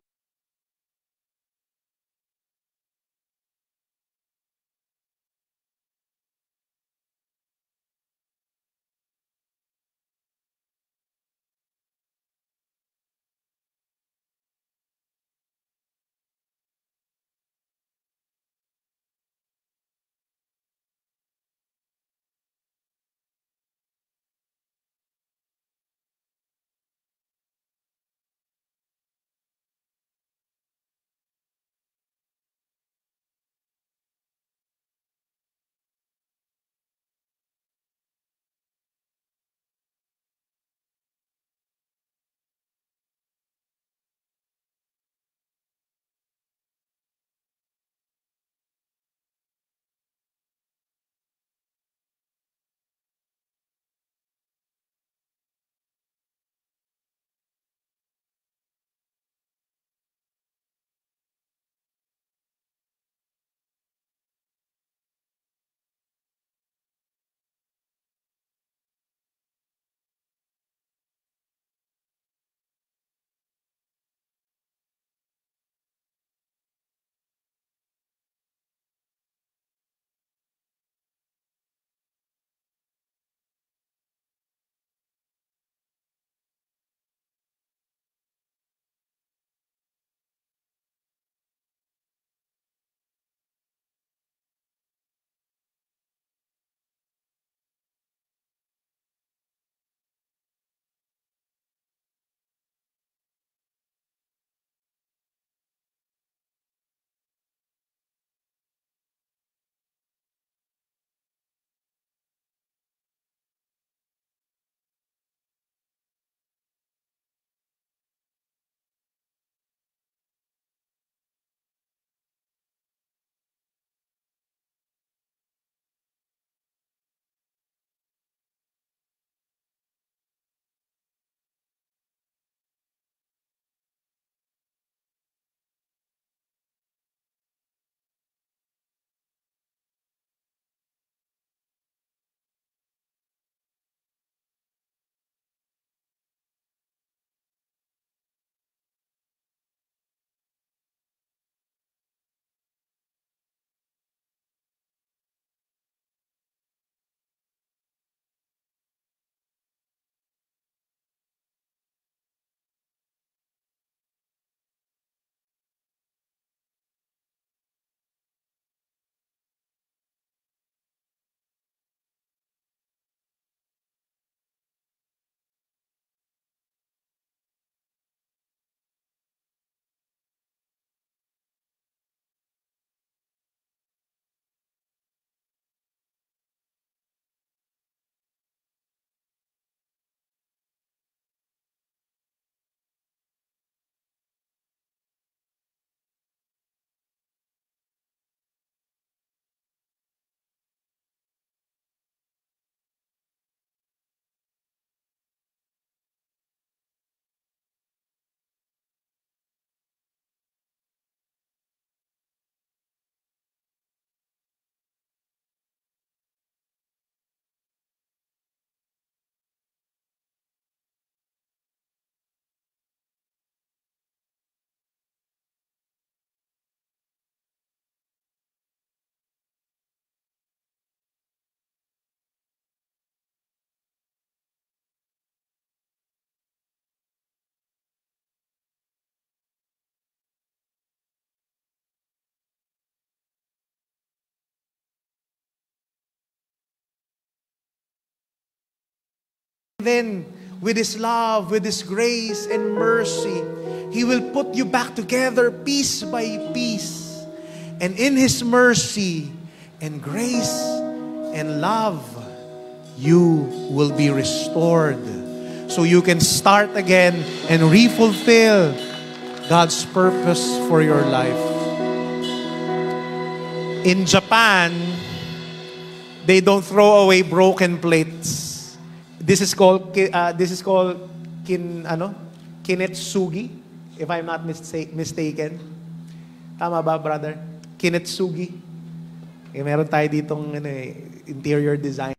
Then, with His love, with His grace and mercy, He will put you back together piece by piece. And in His mercy and grace and love, you will be restored. So you can start again and refulfill God's purpose for your life. In Japan, they don't throw away broken plates. This is called kinetsugi, if I'm not mistaken. Tama ba, brother? Kinetsugi. Meron tayo ditong interior design.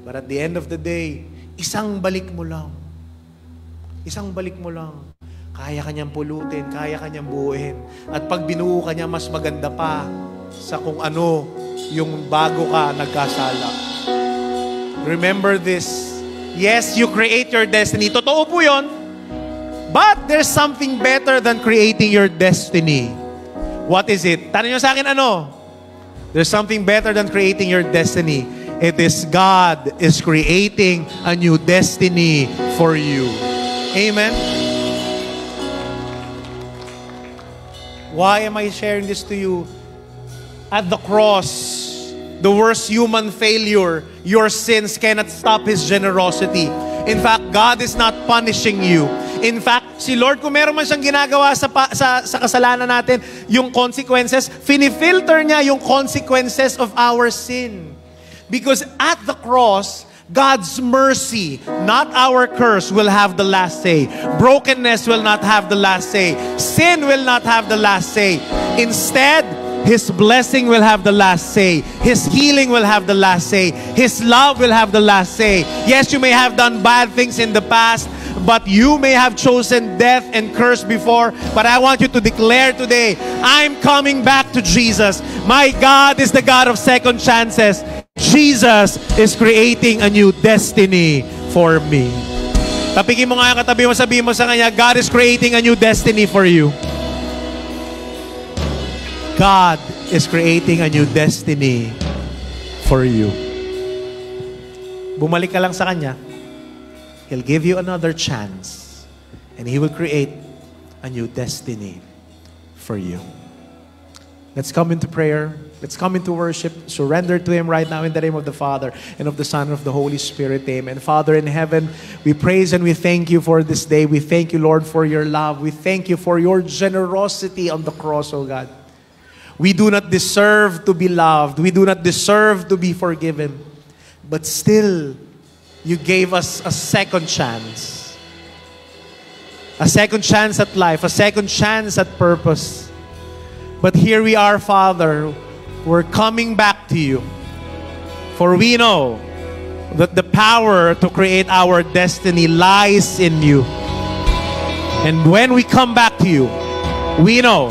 But at the end of the day, isang balik mo lang. Isang balik mo lang. Kaya kanyang pulutin, kaya kanyang buuin. At pag binuo kanya, mas maganda pa sa kung ano yung bago ka nagkasala. Remember this. Yes, you create your destiny. Totoo po yun. But there's something better than creating your destiny. What is it? Tanong nyo sa akin ano? There's something better than creating your destiny. It is God is creating a new destiny for you. Amen? Why am I sharing this to you? At the cross, the worst human failure, your sins cannot stop His generosity. In fact, God is not punishing you. In fact, si Lord, kung meron man siyang ginagawa sa kasalanan natin, yung consequences, finifilter niya yung consequences of our sin. Because at the cross, God's mercy, not our curse, will have the last say. Brokenness will not have the last say. Sin will not have the last say. Instead, His blessing will have the last say. His healing will have the last say. His love will have the last say. Yes, you may have done bad things in the past, but you may have chosen death and curse before. But I want you to declare today, I'm coming back to Jesus. My God is the God of second chances. Jesus is creating a new destiny for me. Tapikin mo nga yung katabi mo, sabihin mo sa kanya, God is creating a new destiny for you. God is creating a new destiny for you. Bumalik ka lang sa kanya. He'll give you another chance. And He will create a new destiny for you. Let's come into prayer. Let's come into worship. Surrender to Him right now in the name of the Father and of the Son and of the Holy Spirit. Amen. Father in heaven, we praise and we thank You for this day. We thank You, Lord, for Your love. We thank You for Your generosity on the cross, O God. We do not deserve to be loved. We do not deserve to be forgiven. But still, You gave us a second chance. A second chance at life. A second chance at purpose. But here we are, Father. We're coming back to You. For we know that the power to create our destiny lies in You. And when we come back to You, we know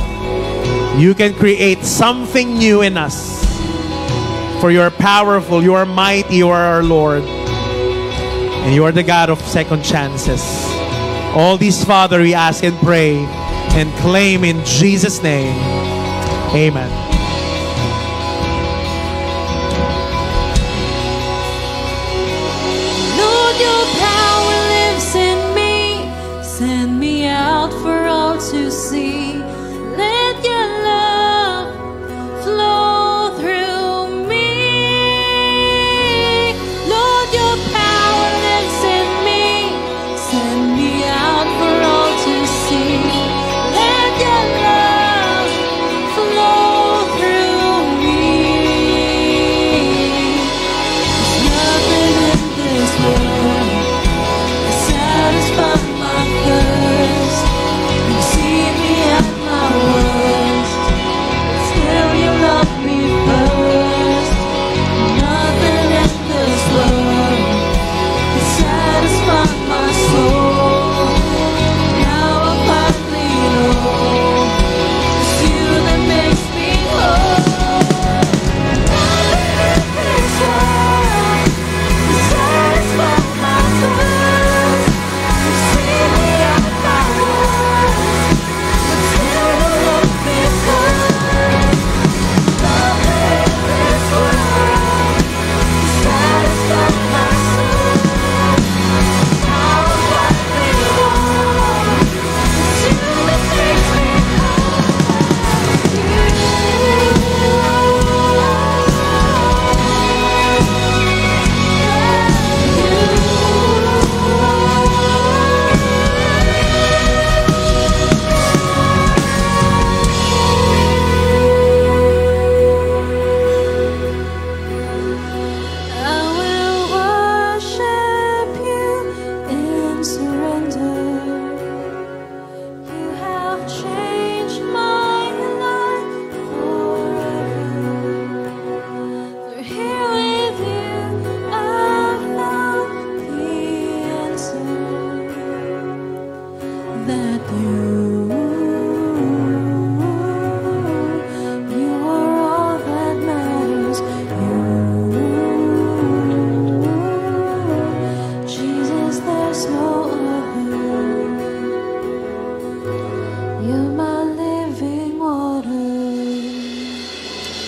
You can create something new in us. For You are powerful, You are mighty, You are our Lord. And You are the God of second chances. All these, Father, we ask and pray and claim in Jesus' name. Amen. Lord, Your power lives in me. Send me out for all to see. Let Your love flow through me. Lord, Your power lives in me. Send me out for all to see. Let Your love flow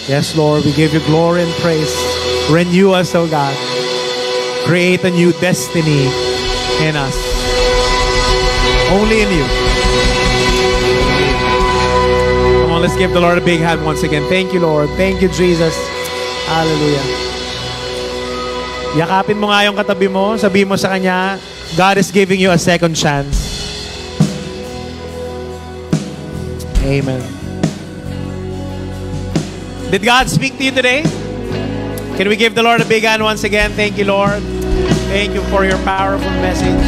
Yes, Lord, we give you glory and praise. Renew us, O God. Create a new destiny in us. Only in you. Come on, let's give the Lord a big hand once again. Thank you, Lord. Thank you, Jesus. Hallelujah. Yakapin mo nga yung katabi mo. Sabihin mo sa kanya, God is giving you a second chance. Amen. Did God speak to you today? Can we give the Lord a big hand once again? Thank you, Lord. Thank you for your powerful message.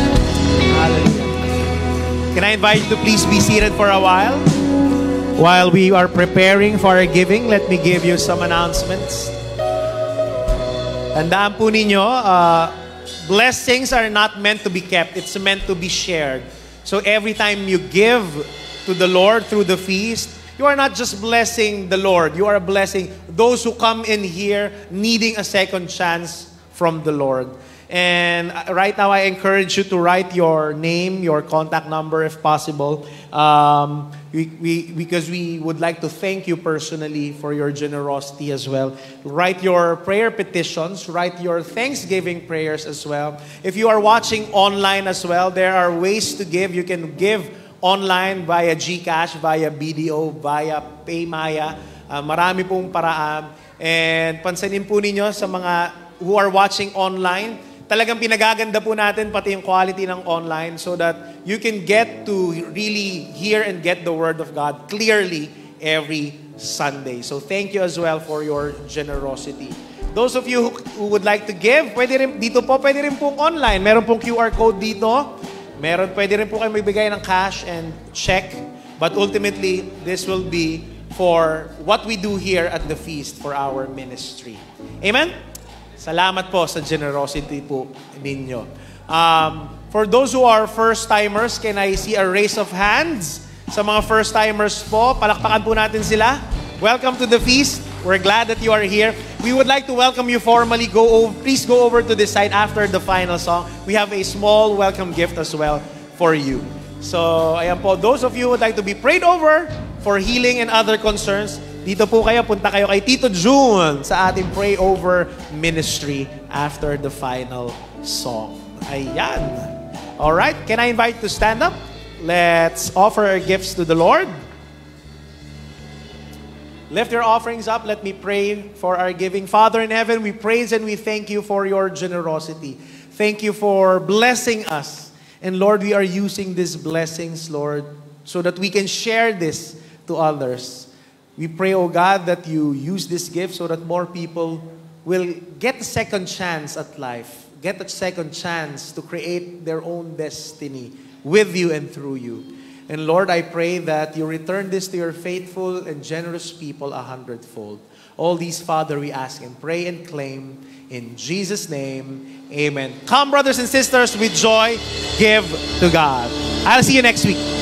Hallelujah. Can I invite you to please be seated for a while? While we are preparing for our giving, let me give you some announcements. Tandaan po ninyo, blessings are not meant to be kept. It's meant to be shared. So every time you give to the Lord through the feast, you are not just blessing the Lord. You are blessing those who come in here needing a second chance from the Lord. And right now, I encourage you to write your name, your contact number if possible. Because we would like to thank you personally for your generosity as well. Write your prayer petitions. Write your Thanksgiving prayers as well. If you are watching online as well, there are ways to give. You can give online via GCash, via BDO, via Paymaya. Marami pong paraan. And pansinin po ninyo sa mga who are watching online, talagang pinagaganda po natin pati yung quality ng online so that you can get to really hear and get the Word of God clearly every Sunday. So thank you as well for your generosity. Those of you who would like to give, pwede rin, dito po, pwede rin pong online. Meron pong QR code dito. Pwede rin po kayo magbigay ng cash and check. But ultimately, this will be for what we do here at the feast for our ministry. Amen? Salamat po sa generosity po ninyo. For those who are first-timers, can I see a raise of hands? Sa mga first-timers po, palakpakan po natin sila. Welcome to the feast. We're glad that you are here. We would like to welcome you formally. Please go over to this side after the final song. We have a small welcome gift as well for you. So, ayan po, those of you who would like to be prayed over for healing and other concerns, dito po kayo, punta kayo kay Tito June sa ating Pray Over Ministry after the final song. Ayan. Alright, can I invite you to stand up? Let's offer our gifts to the Lord. Lift your offerings up. Let me pray for our giving. Father in heaven, we praise and we thank you for your generosity. Thank you for blessing us. And Lord, we are using these blessings, Lord, so that we can share this to others. We pray, oh God, that you use this gift so that more people will get a second chance at life, get a second chance to create their own destiny with you and through you. And Lord, I pray that you return this to your faithful and generous people 100-fold. All these, Father, we ask and pray and claim in Jesus' name. Amen. Come, brothers and sisters, with joy, give to God. I'll see you next week.